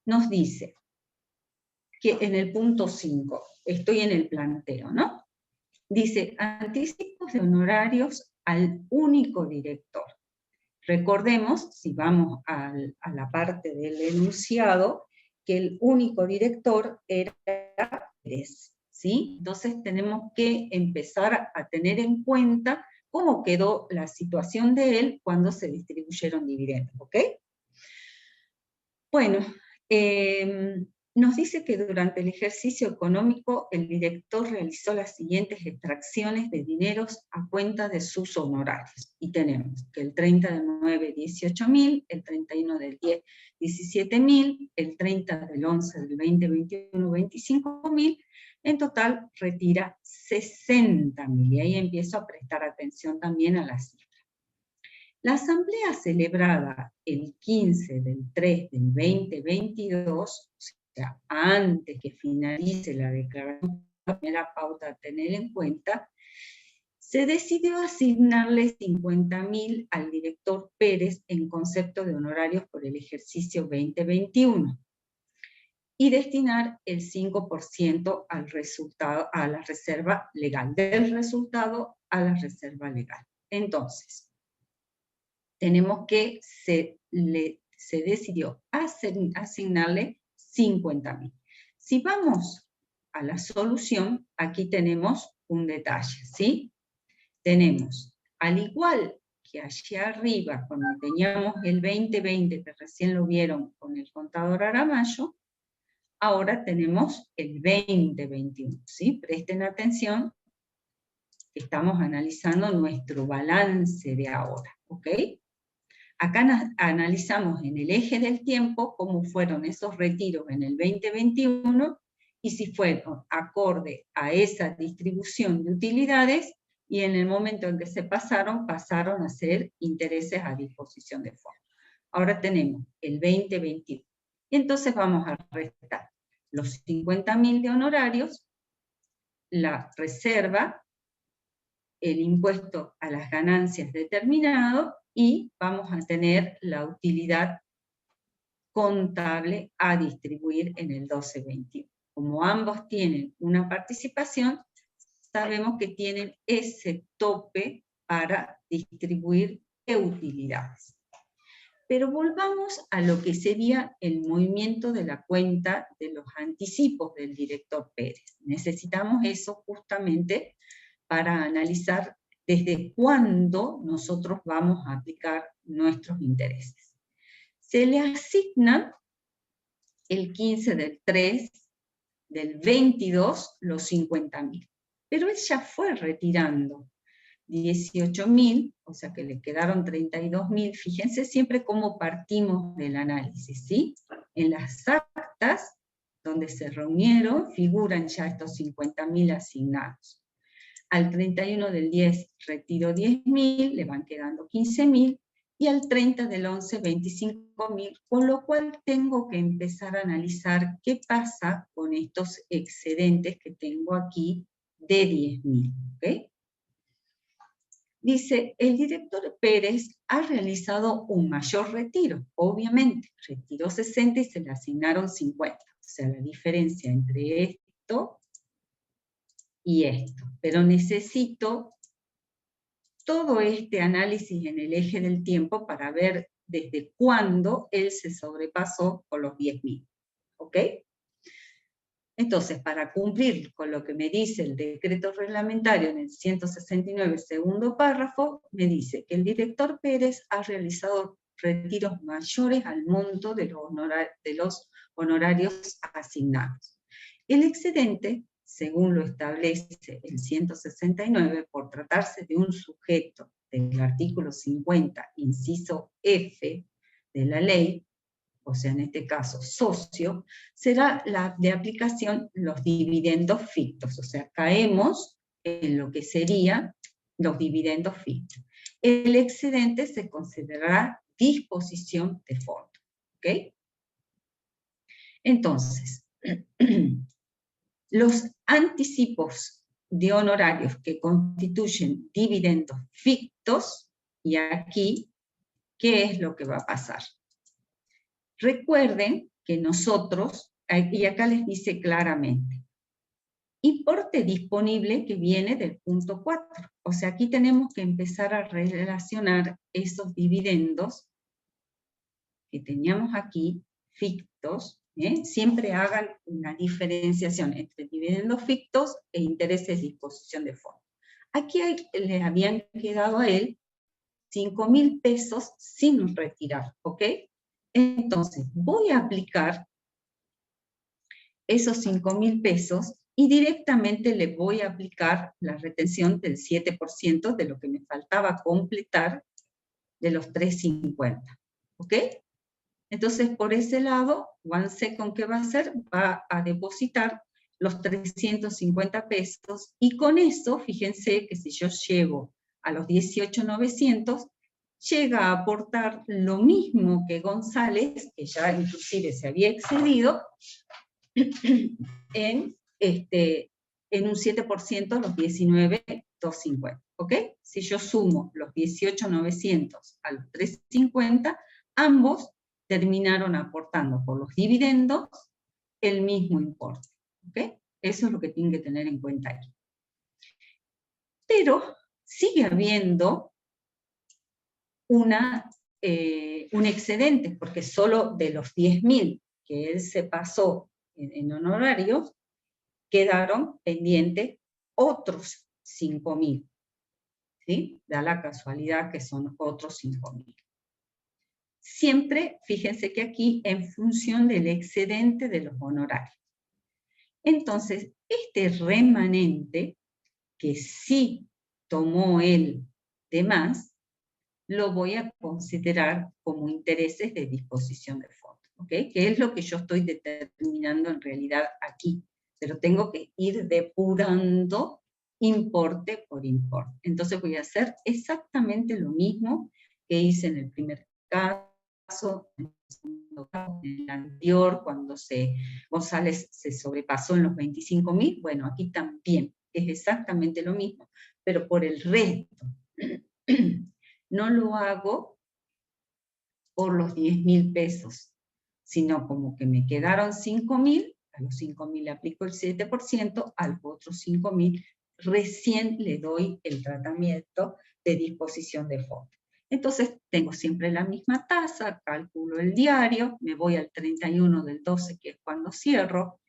Nos dice que en el punto 5, estoy en el planteo, ¿no? Dice, anticipos de honorarios al único director. Recordemos, si vamos a la parte del enunciado, que el único director era Pérez, ¿sí? Entonces tenemos que empezar a tener en cuenta cómo quedó la situación de él cuando se distribuyeron dividendos, ¿ok? Bueno, nos dice que durante el ejercicio económico el director realizó las siguientes extracciones de dineros a cuenta de sus honorarios. Y tenemos que el 30 del 9, 18.000, el 31 del 10, 17.000, el 30 del 11 del 20, 21, 25.000, en total retira 60.000. Y ahí empiezo a prestar atención también a las cifras. La asamblea celebrada el 15 del 3 del 2022, o sea, antes que finalice la declaración, la primera pauta a tener en cuenta, se decidió asignarle 50.000 al director Pérez en concepto de honorarios por el ejercicio 2021 y destinar el 5% al resultado, a la reserva legal, del resultado a la reserva legal. Entonces, tenemos que se decidió asignarle 50.000. Si vamos a la solución, aquí tenemos un detalle, ¿sí? Tenemos, al igual que allá arriba, cuando teníamos el 2020, que recién lo vieron con el contador Aramayo, ahora tenemos el 2021, ¿sí? Presten atención, estamos analizando nuestro balance de ahora, ¿ok? Acá analizamos en el eje del tiempo cómo fueron esos retiros en el 2021 y si fueron acorde a esa distribución de utilidades y en el momento en que se pasaron a ser intereses a disposición de fondos. Ahora tenemos el 2021. Y entonces vamos a restar los 50.000 de honorarios, la reserva, el impuesto a las ganancias determinado y vamos a tener la utilidad contable a distribuir en el 1221. Como ambos tienen una participación, sabemos que tienen ese tope para distribuir de utilidades. Pero volvamos a lo que sería el movimiento de la cuenta de los anticipos del director Pérez. Necesitamos eso justamente para analizar desde cuándo nosotros vamos a aplicar nuestros intereses. Se le asigna el 15 del 3 del 22 los 50.000, pero él ya fue retirando 18.000, o sea que le quedaron 32.000. Fíjense siempre cómo partimos del análisis, ¿sí? En las actas donde se reunieron figuran ya estos 50.000 asignados. Al 31 del 10 retiro 10.000, le van quedando 15.000, y al 30 del 11, 25.000, con lo cual tengo que empezar a analizar qué pasa con estos excedentes que tengo aquí de 10.000, ¿ok? Dice, el director Pérez ha realizado un mayor retiro, obviamente, retiró 60 y se le asignaron 50, o sea, la diferencia entre esto y esto, pero necesito todo este análisis en el eje del tiempo para ver desde cuándo él se sobrepasó con los 10.000, ¿ok? Entonces, para cumplir con lo que me dice el decreto reglamentario en el 169, segundo párrafo, me dice que el director Pérez ha realizado retiros mayores al monto de los honorarios asignados. El excedente, según lo establece el 169, por tratarse de un sujeto del artículo 50, inciso F de la ley, o sea, en este caso socio, será la de aplicación los dividendos fictos, o sea, caemos en lo que serían los dividendos fictos. El excedente se considerará disposición de fondo, ¿ok? Entonces, los anticipos de honorarios que constituyen dividendos fictos, y aquí, ¿qué es lo que va a pasar? Recuerden que nosotros, y acá les dice claramente, importe disponible que viene del punto 4. O sea, aquí tenemos que empezar a relacionar esos dividendos que teníamos aquí, fictos, siempre hagan una diferenciación entre dividendos fictos e intereses de disposición de fondos. Aquí le habían quedado a él 5.000 pesos sin retirar, ¿ok? Entonces, voy a aplicar esos 5.000 pesos y directamente le voy a aplicar la retención del 7% de lo que me faltaba completar de los 350, ¿ok? Entonces, por ese lado, OneSecond, ¿qué va a hacer? Va a depositar los 350 pesos, y con eso, fíjense que si yo llego a los 18.900, llega a aportar lo mismo que González, que ya inclusive se había excedido, en un 7% los 19.250, ¿ok? Si yo sumo los 18.900 a los 350, ambos terminaron aportando por los dividendos el mismo importe, ¿ok? Eso es lo que tienen que tener en cuenta aquí. Pero sigue habiendo un excedente, porque solo de los 10.000 que él se pasó en honorarios, quedaron pendientes otros 5.000, ¿sí? Da la casualidad que son otros 5.000. Siempre, fíjense que aquí, en función del excedente de los honorarios. Entonces, este remanente, que sí tomó él de más, lo voy a considerar como intereses de disposición de fondos, ¿ok? Que es lo que yo estoy determinando en realidad aquí, pero tengo que ir depurando importe por importe. Entonces voy a hacer exactamente lo mismo que hice en el primer caso, en el segundo caso, en el anterior, cuando González se sobrepasó en los 25.000, bueno, aquí también es exactamente lo mismo, pero por el resto. No lo hago por los 10.000 pesos, sino como que me quedaron 5.000, a los 5.000 le aplico el 7%, a los otros 5.000 recién le doy el tratamiento de disposición de fondos. Entonces tengo siempre la misma tasa, calculo el diario, me voy al 31 del 12, que es cuando cierro.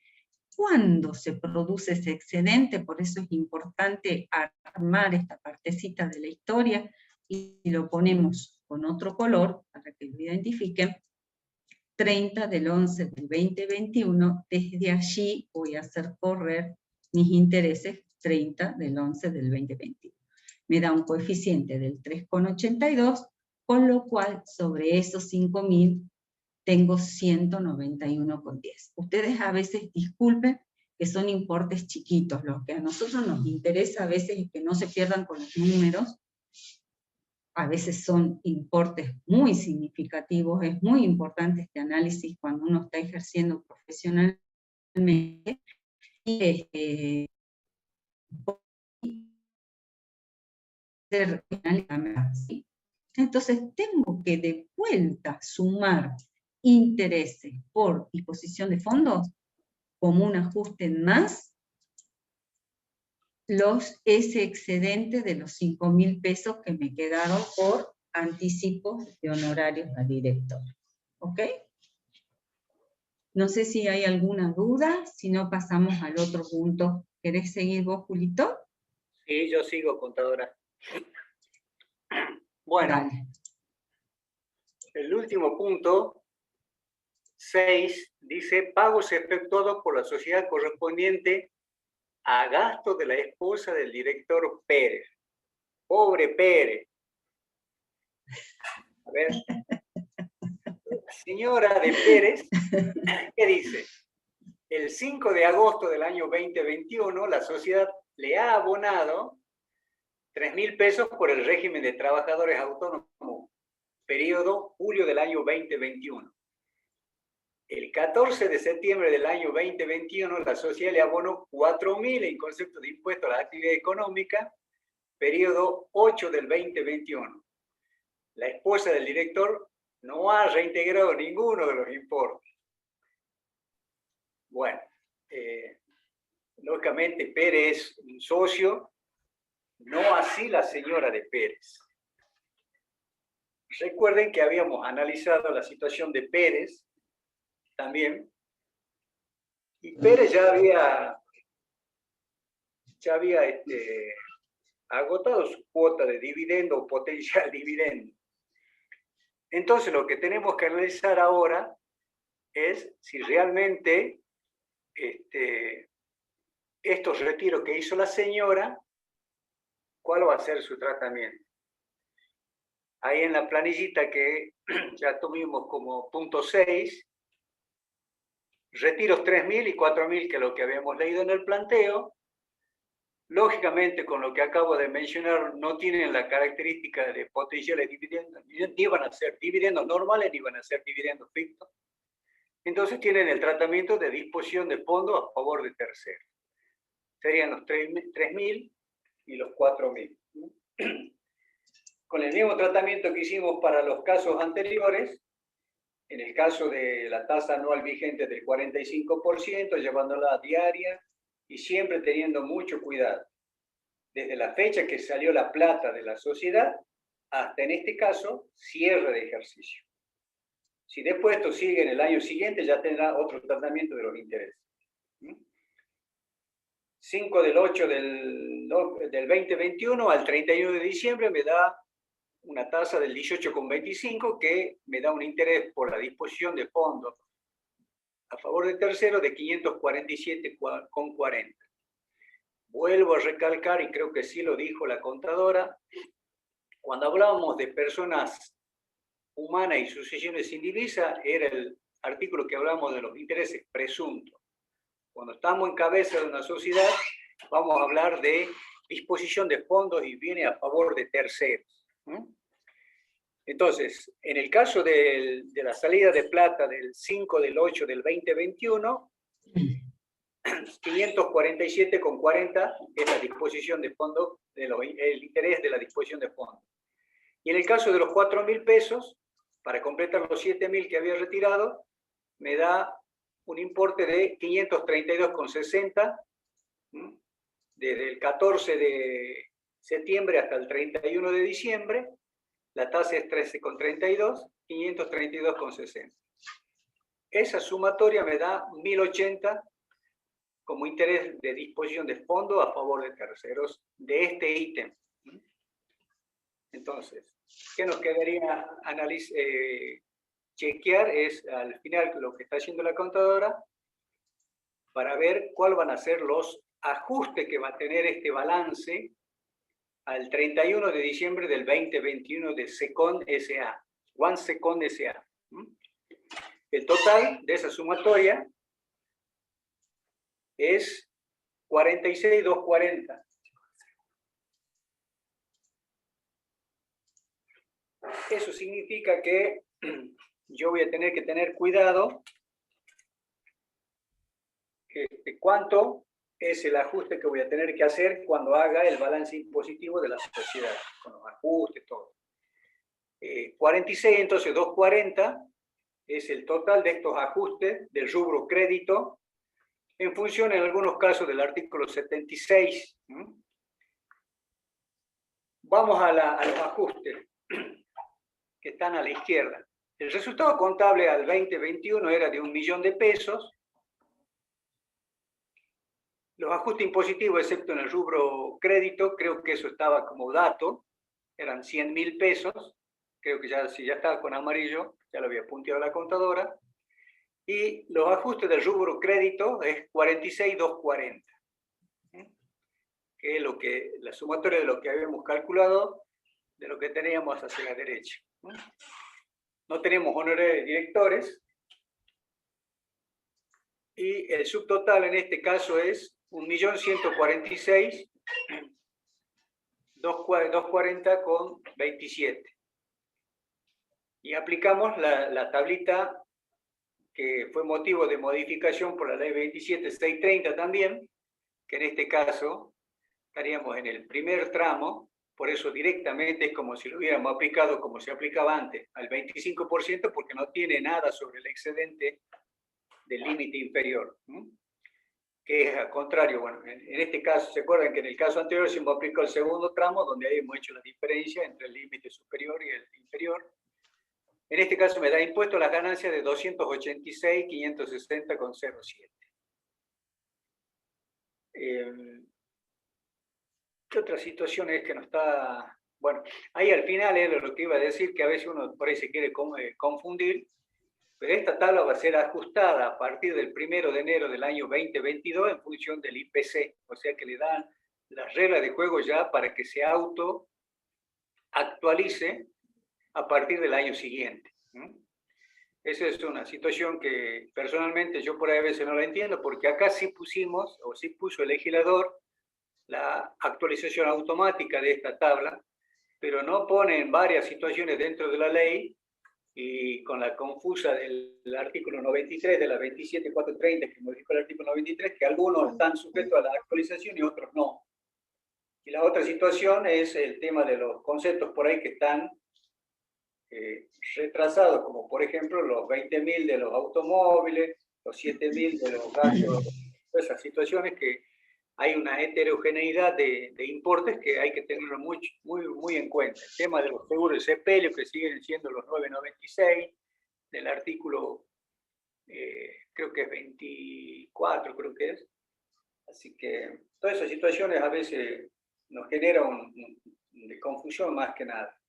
¿Cuándo se produce ese excedente? Por eso es importante armar esta partecita de la historia y lo ponemos con otro color para que lo identifiquen. 30 del 11 del 2021, desde allí voy a hacer correr mis intereses 30 del 11 del 2021. Me da un coeficiente del 3,82, con lo cual sobre esos 5.000 tengo 191,10. Ustedes a veces disculpen que son importes chiquitos, lo que a nosotros nos interesa a veces es que no se pierdan con los números. A veces son importes muy significativos, es muy importante este análisis cuando uno está ejerciendo profesionalmente. Entonces tengo que de vuelta sumar intereses por disposición de fondos como un ajuste más ese excedente de los 5.000 pesos que me quedaron por anticipos de honorarios al director. ¿Ok? No sé si hay alguna duda, si no pasamos al otro punto. ¿Querés seguir vos, Julito? Sí, yo sigo, contadora. Bueno, dale. El último punto, 6, dice pagos efectuados por la sociedad correspondiente a gastos de la esposa del director Pérez. Pobre Pérez. A ver. La señora de Pérez, ¿qué dice? El 5 de agosto del año 2021, la sociedad le ha abonado 3.000 pesos por el régimen de trabajadores autónomos, periodo julio del año 2021. El 14 de septiembre del año 2021, la sociedad le abonó 4.000 en concepto de impuesto a la actividad económica, periodo 8 del 2021. La esposa del director no ha reintegrado ninguno de los importes. Bueno, lógicamente Pérez es un socio, no así la señora de Pérez. Recuerden que habíamos analizado la situación de Pérez también, y Pérez ya había agotado su cuota de dividendo o potencial dividendo. Entonces lo que tenemos que analizar ahora es si realmente estos retiros que hizo la señora, ¿cuál va a ser su tratamiento? Ahí en la planillita que ya tuvimos como punto 6, retiros 3.000 y 4.000, que es lo que habíamos leído en el planteo. Lógicamente, con lo que acabo de mencionar, no tienen la característica de potenciales dividendos, ni van a ser dividendos normales, ni van a ser dividendos fictos. Entonces tienen el tratamiento de disposición de fondos a favor de terceros. Serían los 3.000 y los 4.000. Con el mismo tratamiento que hicimos para los casos anteriores, en el caso de la tasa anual vigente del 45%, llevándola a diaria y siempre teniendo mucho cuidado. Desde la fecha que salió la plata de la sociedad hasta, en este caso, cierre de ejercicio. Si después esto sigue en el año siguiente, ya tendrá otro tratamiento de los intereses. 5 del 8 del 2021 al 31 de diciembre me da una tasa del 18,25 que me da un interés por la disposición de fondos a favor de terceros de 547,40. Vuelvo a recalcar, y creo que sí lo dijo la contadora, cuando hablábamos de personas humanas y sucesiones sin divisa, era el artículo que hablamos de los intereses presuntos. Cuando estamos en cabeza de una sociedad, vamos a hablar de disposición de fondos y bienes a favor de terceros. Entonces, en el caso de la salida de plata del 5 del 8 del 2021, 547,40 es la disposición de fondos, el interés de la disposición de fondos. Y en el caso de los 4.000 pesos, para completar los 7.000 que había retirado, me da un importe de 532,60 desde el 14 de septiembre hasta el 31 de diciembre, la tasa es 13,32, 532,60. Esa sumatoria me da 1080 como interés de disposición de fondo a favor de terceros de este ítem. Entonces, ¿qué nos quedaría chequear? Es al final lo que está haciendo la contadora para ver cuáles van a ser los ajustes que va a tener este balance al 31 de diciembre del 2021 de Second S.A. One Second S.A. El total de esa sumatoria es 46,240. Eso significa que yo voy a tener que tener cuidado de cuánto es el ajuste que voy a tener que hacer cuando haga el balance impositivo de la sociedad, con los ajustes, todo. 46, entonces 240 es el total de estos ajustes del rubro crédito en función, en algunos casos, del artículo 76. Vamos a los ajustes que están a la izquierda. El resultado contable al 2021 era de 1 millón de pesos. Los ajustes impositivos, excepto en el rubro crédito, creo que eso estaba como dato, eran 100.000 pesos. Creo que ya, si ya estaba con amarillo, ya lo había punteado la contadora. Y los ajustes del rubro crédito es 46,240. Que es la sumatoria de lo que habíamos calculado, de lo que teníamos hacia la derecha. No tenemos honorarios de directores. Y el subtotal en este caso es 1.146.240,27. Y aplicamos la tablita que fue motivo de modificación por la ley 27.630 también, que en este caso estaríamos en el primer tramo, por eso directamente es como si lo hubiéramos aplicado como se aplicaba antes, al 25%, porque no tiene nada sobre el excedente del límite inferior. Que es al contrario, bueno, en este caso, ¿se acuerdan que en el caso anterior se aplicó el segundo tramo, donde ahí hemos hecho la diferencia entre el límite superior y el inferior? En este caso me da impuesto a las ganancias de 286.560,07. ¿Qué otra situación es que no está? Bueno, ahí al final es lo que iba a decir, que a veces uno por ahí se quiere confundir, pero esta tabla va a ser ajustada a partir del 1 de enero del año 2022 en función del IPC, o sea que le dan las reglas de juego ya para que se auto actualice a partir del año siguiente. Esa es una situación que personalmente yo por ahí a veces no la entiendo, porque acá sí pusimos, o sí puso el legislador, la actualización automática de esta tabla, pero no ponen varias situaciones dentro de la ley, y con la confusa del artículo 93 de la 27.430, que modificó el artículo 93, que algunos están sujetos a la actualización y otros no. Y la otra situación es el tema de los conceptos por ahí que están retrasados, como por ejemplo los 20.000 de los automóviles, los 7.000 de los gastos, esas situaciones que hay una heterogeneidad de importes que hay que tenerlo muy en cuenta. El tema de los seguros de sepelio, que siguen siendo los 996, del artículo, creo que es 24, creo que es. Así que todas esas situaciones a veces nos generan de confusión más que nada.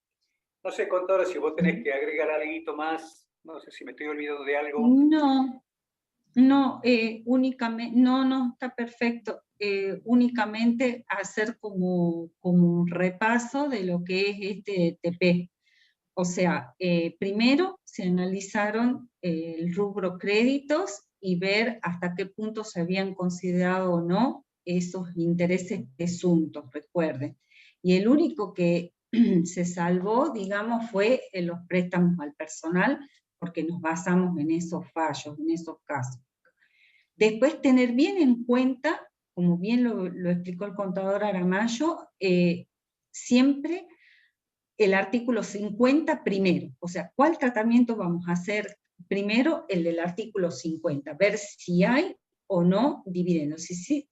No sé, contadora, si vos tenés que agregar algo más, no sé si me estoy olvidando de algo. No, únicamente, no, está perfecto. Únicamente hacer como un repaso de lo que es este TP. O sea, primero se analizaron el rubro créditos y ver hasta qué punto se habían considerado o no esos intereses presuntos, recuerden. Y el único que se salvó, digamos, fue en los préstamos al personal, porque nos basamos en esos fallos, en esos casos. Después, tener bien en cuenta, como bien lo explicó el contador Aramayo, siempre el artículo 50 primero. O sea, ¿cuál tratamiento vamos a hacer primero? El del artículo 50, ver si hay o no dividendos. Si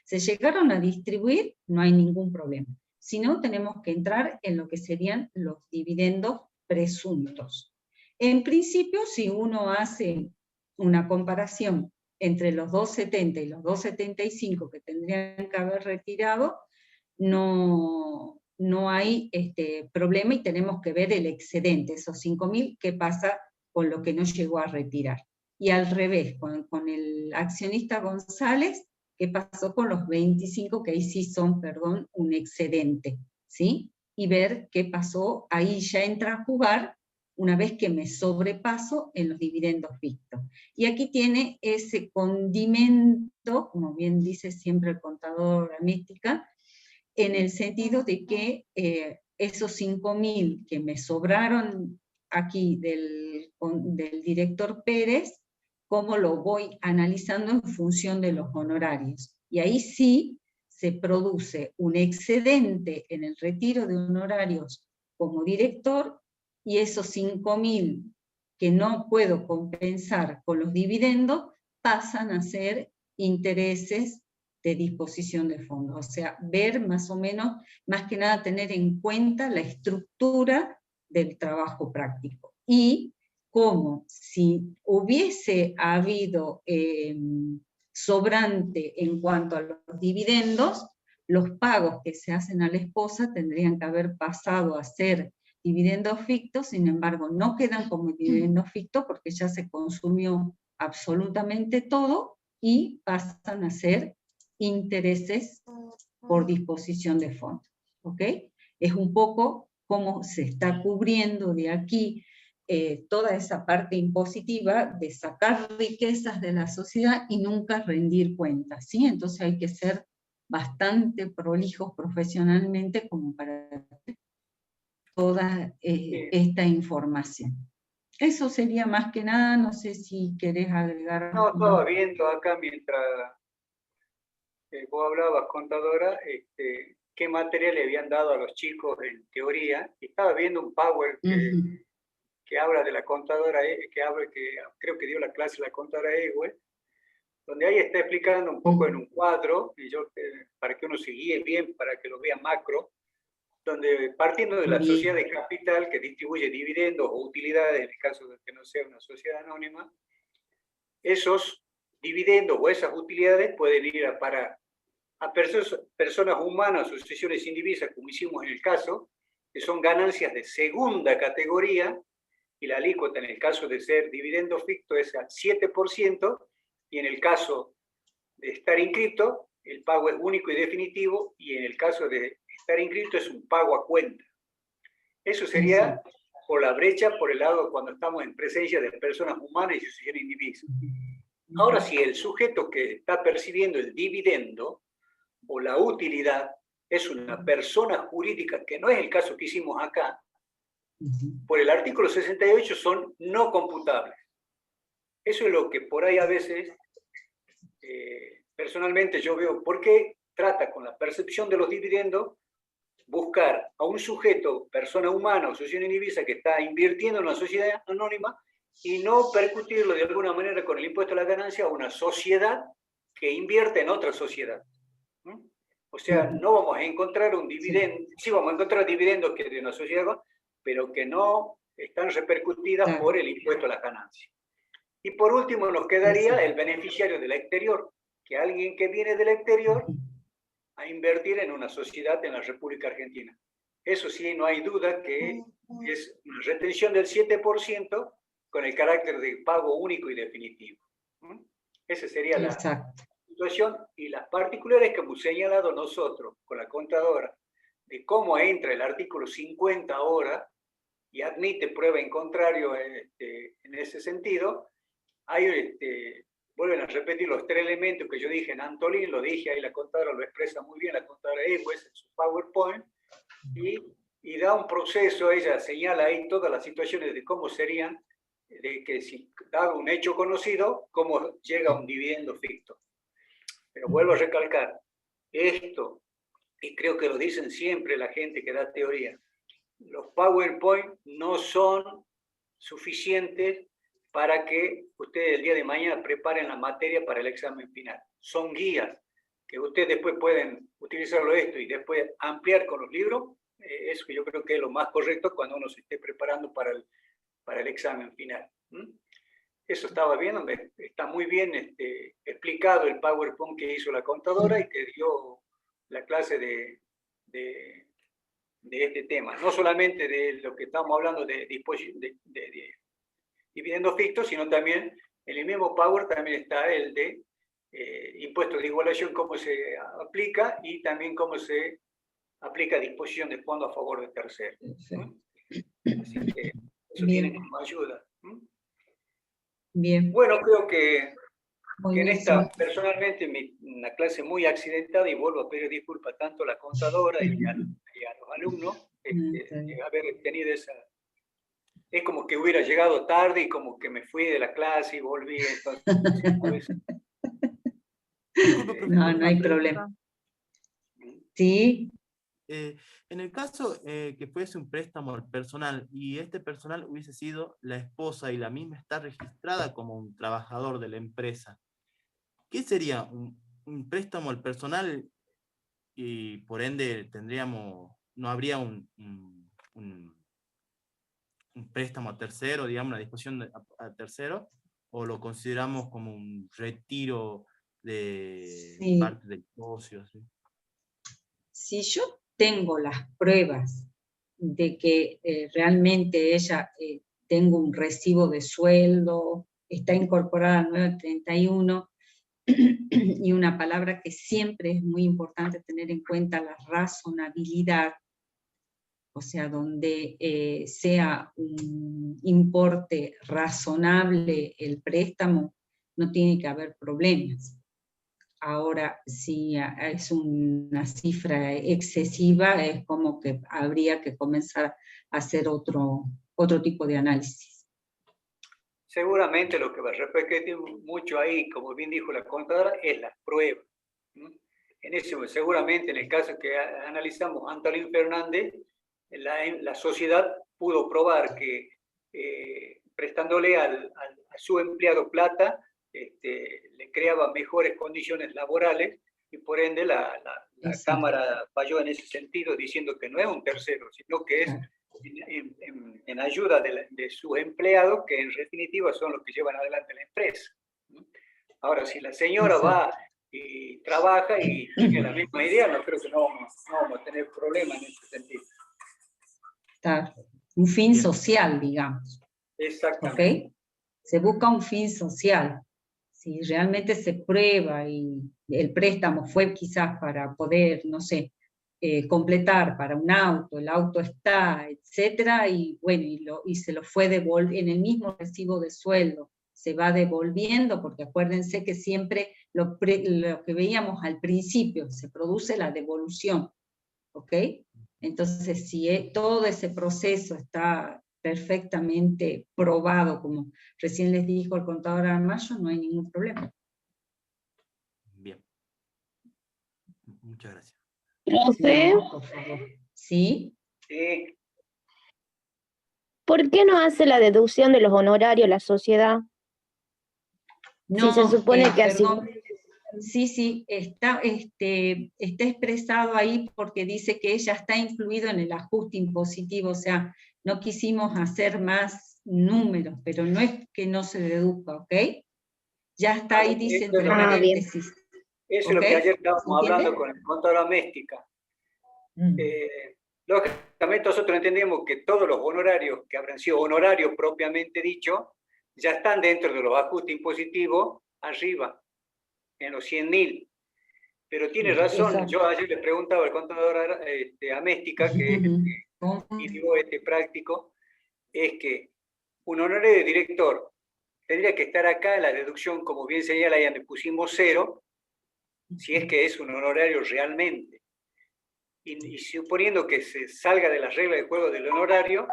se llegaron a distribuir, no hay ningún problema. sino tenemos que entrar en lo que serían los dividendos presuntos. En principio, si uno hace una comparación entre los 2,70 y los 2,75 que tendrían que haber retirado, no hay problema y tenemos que ver el excedente, esos 5.000, qué pasa con lo que no llegó a retirar. Y al revés, con el accionista González, qué pasó con los 25, que ahí sí son, perdón, un excedente, ¿sí? Y ver qué pasó, ahí ya entra a jugar una vez que me sobrepaso en los dividendos vistos. Y aquí tiene ese condimento, como bien dice siempre el contador Amística, en el sentido de que esos 5.000 que me sobraron aquí del director Pérez, cómo lo voy analizando en función de los honorarios. Y ahí sí se produce un excedente en el retiro de honorarios como director, y esos 5.000 que no puedo compensar con los dividendos pasan a ser intereses de disposición de fondos. O sea, ver más o menos, más que nada tener en cuenta la estructura del trabajo práctico. Y como si hubiese habido sobrante en cuanto a los dividendos, los pagos que se hacen a la esposa tendrían que haber pasado a ser dividendos fictos, sin embargo no quedan como dividendos fictos porque ya se consumió absolutamente todo y pasan a ser intereses por disposición de fondos. ¿Ok? Es un poco cómo se está cubriendo de aquí toda esa parte impositiva de sacar riquezas de la sociedad y nunca rendir cuentas, ¿sí? Entonces hay que ser bastante prolijos profesionalmente como para toda esta información. Eso sería más que nada, no sé si querés agregar. No, estaba viendo acá mientras vos hablabas, contadora, qué material le habían dado a los chicos en teoría. Estaba viendo un Power que habla de la contadora, que creo que dio la clase la contadora Ewe, donde ahí está explicando un poco en un cuadro, y yo, para que uno se guíe bien, para que lo vea macro, donde partiendo de la sociedad de capital que distribuye dividendos o utilidades, en el caso de que no sea una sociedad anónima, esos dividendos o esas utilidades pueden ir a parar a personas humanas, asociaciones indivisas, como hicimos en el caso, que son ganancias de segunda categoría, y la alícuota en el caso de ser dividendo ficto es al 7%, y en el caso de estar inscrito, el pago es único y definitivo, y en el caso de estar inscrito es un pago a cuenta. Eso sería por la brecha, por el lado cuando estamos en presencia de personas humanas y asociaciones indivisas. Ahora, si el sujeto que está percibiendo el dividendo o la utilidad es una persona jurídica, que no es el caso que hicimos acá, por el artículo 68 son no computables. Eso es lo que por ahí a veces, personalmente yo veo, ¿por qué trata con la percepción de los dividendos buscar a un sujeto, persona humana o asociación indivisa que está invirtiendo en una sociedad anónima y no percutirlo de alguna manera con el impuesto a la ganancia a una sociedad que invierte en otra sociedad? O sea, no vamos a encontrar un dividendo, sí vamos a encontrar dividendos que de una sociedad, pero que no están repercutidas por el impuesto a las ganancias. Y por último nos quedaría el beneficiario del exterior, que alguien que viene del exterior a invertir en una sociedad en la República Argentina. Eso sí, no hay duda que es una retención del 7% con el carácter de pago único y definitivo. Esa sería la situación, y las particulares que hemos señalado nosotros con la contadora de cómo entra el artículo 50 ahora y admite prueba en contrario en ese sentido. Hay, vuelven a repetir los tres elementos que yo dije en Antolín, lo dije ahí, la contadora lo expresa muy bien, la contadora Ewes en su PowerPoint, y da un proceso, ella señala ahí todas las situaciones de cómo serían, de que si dado un hecho conocido, cómo llega un dividendo ficto. Pero vuelvo a recalcar, esto, y creo que lo dicen siempre la gente que da teoría, los PowerPoint no son suficientes para que ustedes el día de mañana preparen la materia para el examen final. Son guías, que ustedes después pueden utilizarlo esto y después ampliar con los libros, eso yo creo que es lo más correcto cuando uno se esté preparando para el examen final. Eso estaba bien, está muy bien explicado el PowerPoint que hizo la contadora y que dio la clase de este tema. No solamente de lo que estamos hablando de dividendos fictos, sino también en el mismo Power también está el de impuestos de igualación, cómo se aplica y también cómo se aplica disposición de fondos a favor de terceros. Así que eso tiene como ayuda. Bien. Bueno, creo que en Buenísimo. esta, personalmente, una clase muy accidentada, y vuelvo a pedir disculpas tanto a la contadora y a los alumnos, de haber tenido esa... Es como que hubiera llegado tarde y como que me fui de la clase y volví, entonces... No hay problema. Sí. En el caso que fuese un préstamo al personal y este personal hubiese sido la esposa y la misma está registrada como un trabajador de la empresa, ¿qué sería un préstamo al personal? Y por ende no habría un préstamo a tercero, digamos, una disposición a tercero, o lo consideramos como un retiro de parte del socio. ¿Sí? Si yo tengo las pruebas de que realmente ella tengo un recibo de sueldo, está incorporada al 931, y una palabra que siempre es muy importante tener en cuenta, la razonabilidad, o sea, donde sea un importe razonable el préstamo, no tiene que haber problemas. Ahora, si es una cifra excesiva, es como que habría que comenzar a hacer otro tipo de análisis. Seguramente lo que va a repercutir mucho ahí, como bien dijo la contadora, es las pruebas. En eso, seguramente en el caso que analizamos, Antolín Fernández, la sociedad pudo probar que prestándole a su empleado plata, le creaba mejores condiciones laborales y por ende la Cámara falló en ese sentido diciendo que no es un tercero, sino que es en ayuda de sus empleados, que en definitiva son los que llevan adelante la empresa. Ahora, si la señora va y trabaja y tiene la misma idea, no creo que no vamos a tener problemas en ese sentido. Está. Un fin social, digamos. Exactamente. ¿Okay? Se busca un fin social. Si realmente se prueba y el préstamo fue quizás para poder, no sé, completar para un auto, el auto está, etcétera, y bueno, y se lo fue devolviendo en el mismo recibo de sueldo, se va devolviendo, porque acuérdense que siempre lo que veíamos al principio, se produce la devolución, ¿ok? Entonces, si todo ese proceso está perfectamente probado, como recién les dijo el contador Armayo, no hay ningún problema. Bien. Muchas gracias. Profe, No, por favor. ¿Sí? Sí. ¿Por qué no hace la deducción de los honorarios la sociedad? No, si se supone que así. perdón. Sí, está expresado ahí porque dice que ella está incluido en el ajuste impositivo, o sea, no quisimos hacer más números, pero no es que no se deduzca, ¿ok? Ya está ahí, dice entre paréntesis. Eso es lo que ayer estábamos hablando con el contador Méstica. Lógicamente nosotros entendemos que todos los honorarios que habrán sido honorarios propiamente dicho, ya están dentro de los ajustes impositivos arriba, en los 100.000. Pero tiene razón, exacto. Yo ayer le preguntaba al contador a Méstica, que pidió práctico, es que un honorario de director tendría que estar acá en la deducción, como bien señala, ahí donde pusimos 0, si es que es un honorario realmente. Y suponiendo que se salga de las reglas de juego del honorario,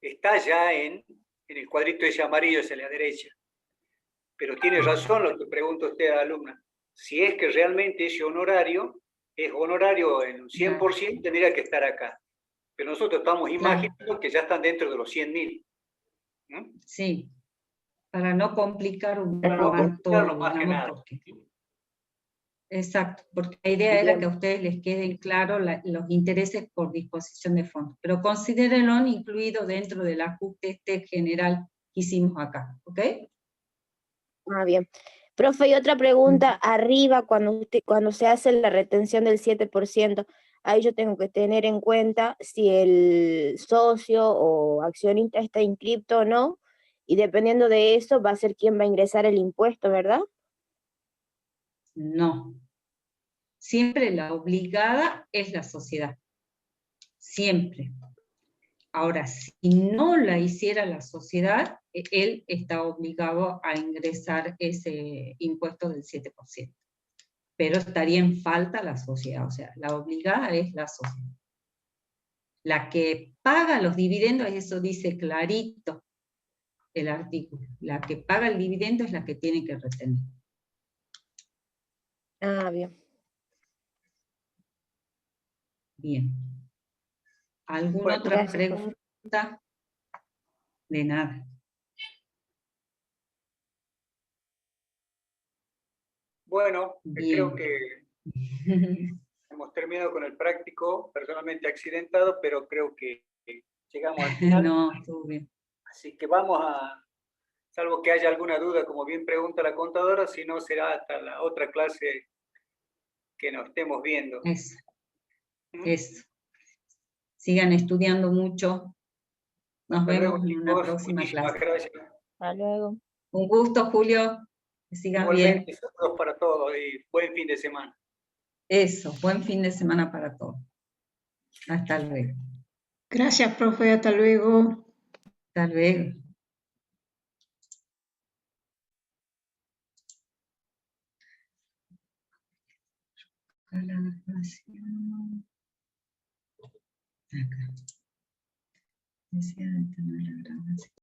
está ya en el cuadrito ese amarillo hacia la derecha. Pero tiene razón lo que pregunta usted a la alumna. Si es que realmente ese honorario es honorario en un 100%, tendría que estar acá. Pero nosotros estamos imaginando que ya están dentro de los 100.000. ¿No? Sí, para no complicar un poco más más todo, más que nada. Exacto, porque la idea era Bien. que a ustedes les queden claros los intereses por disposición de fondos, pero considérenlo incluido dentro del ajuste general que hicimos acá, ¿ok? Ah, bien. Profe, y otra pregunta, arriba cuando se hace la retención del 7%, ahí yo tengo que tener en cuenta si el socio o accionista está inscripto o no, y dependiendo de eso va a ser quien va a ingresar el impuesto, ¿verdad? No. Siempre la obligada es la sociedad. Siempre. Ahora, si no la hiciera la sociedad, él está obligado a ingresar ese impuesto del 7%. Pero estaría en falta la sociedad, o sea, la obligada es la sociedad. La que paga los dividendos, eso dice clarito el artículo, la que paga el dividendo es la que tiene que retener. Ah, bien. Bien. ¿Alguna Bueno, otra Gracias, profe. pregunta? De nada. bueno, creo Bien. que hemos terminado con el práctico, personalmente accidentado, pero creo que llegamos al final. No, estuvo bien. Así que vamos a, salvo que haya alguna duda, como bien pregunta la contadora, si no será hasta la otra clase que nos estemos viendo. Eso, ¿Mm? eso. Sigan estudiando mucho. Nos Hasta luego, vemos en una chicos. próxima Muchísimas clase. gracias. Hasta luego. Un gusto, Julio. Que sigas bien. Igualmente, saludos para todos y buen fin de semana. Eso, buen fin de semana para todos. Hasta luego. Gracias, profe. Hasta luego. Hasta luego. A la grabación. Acá. Desea detener la grabación.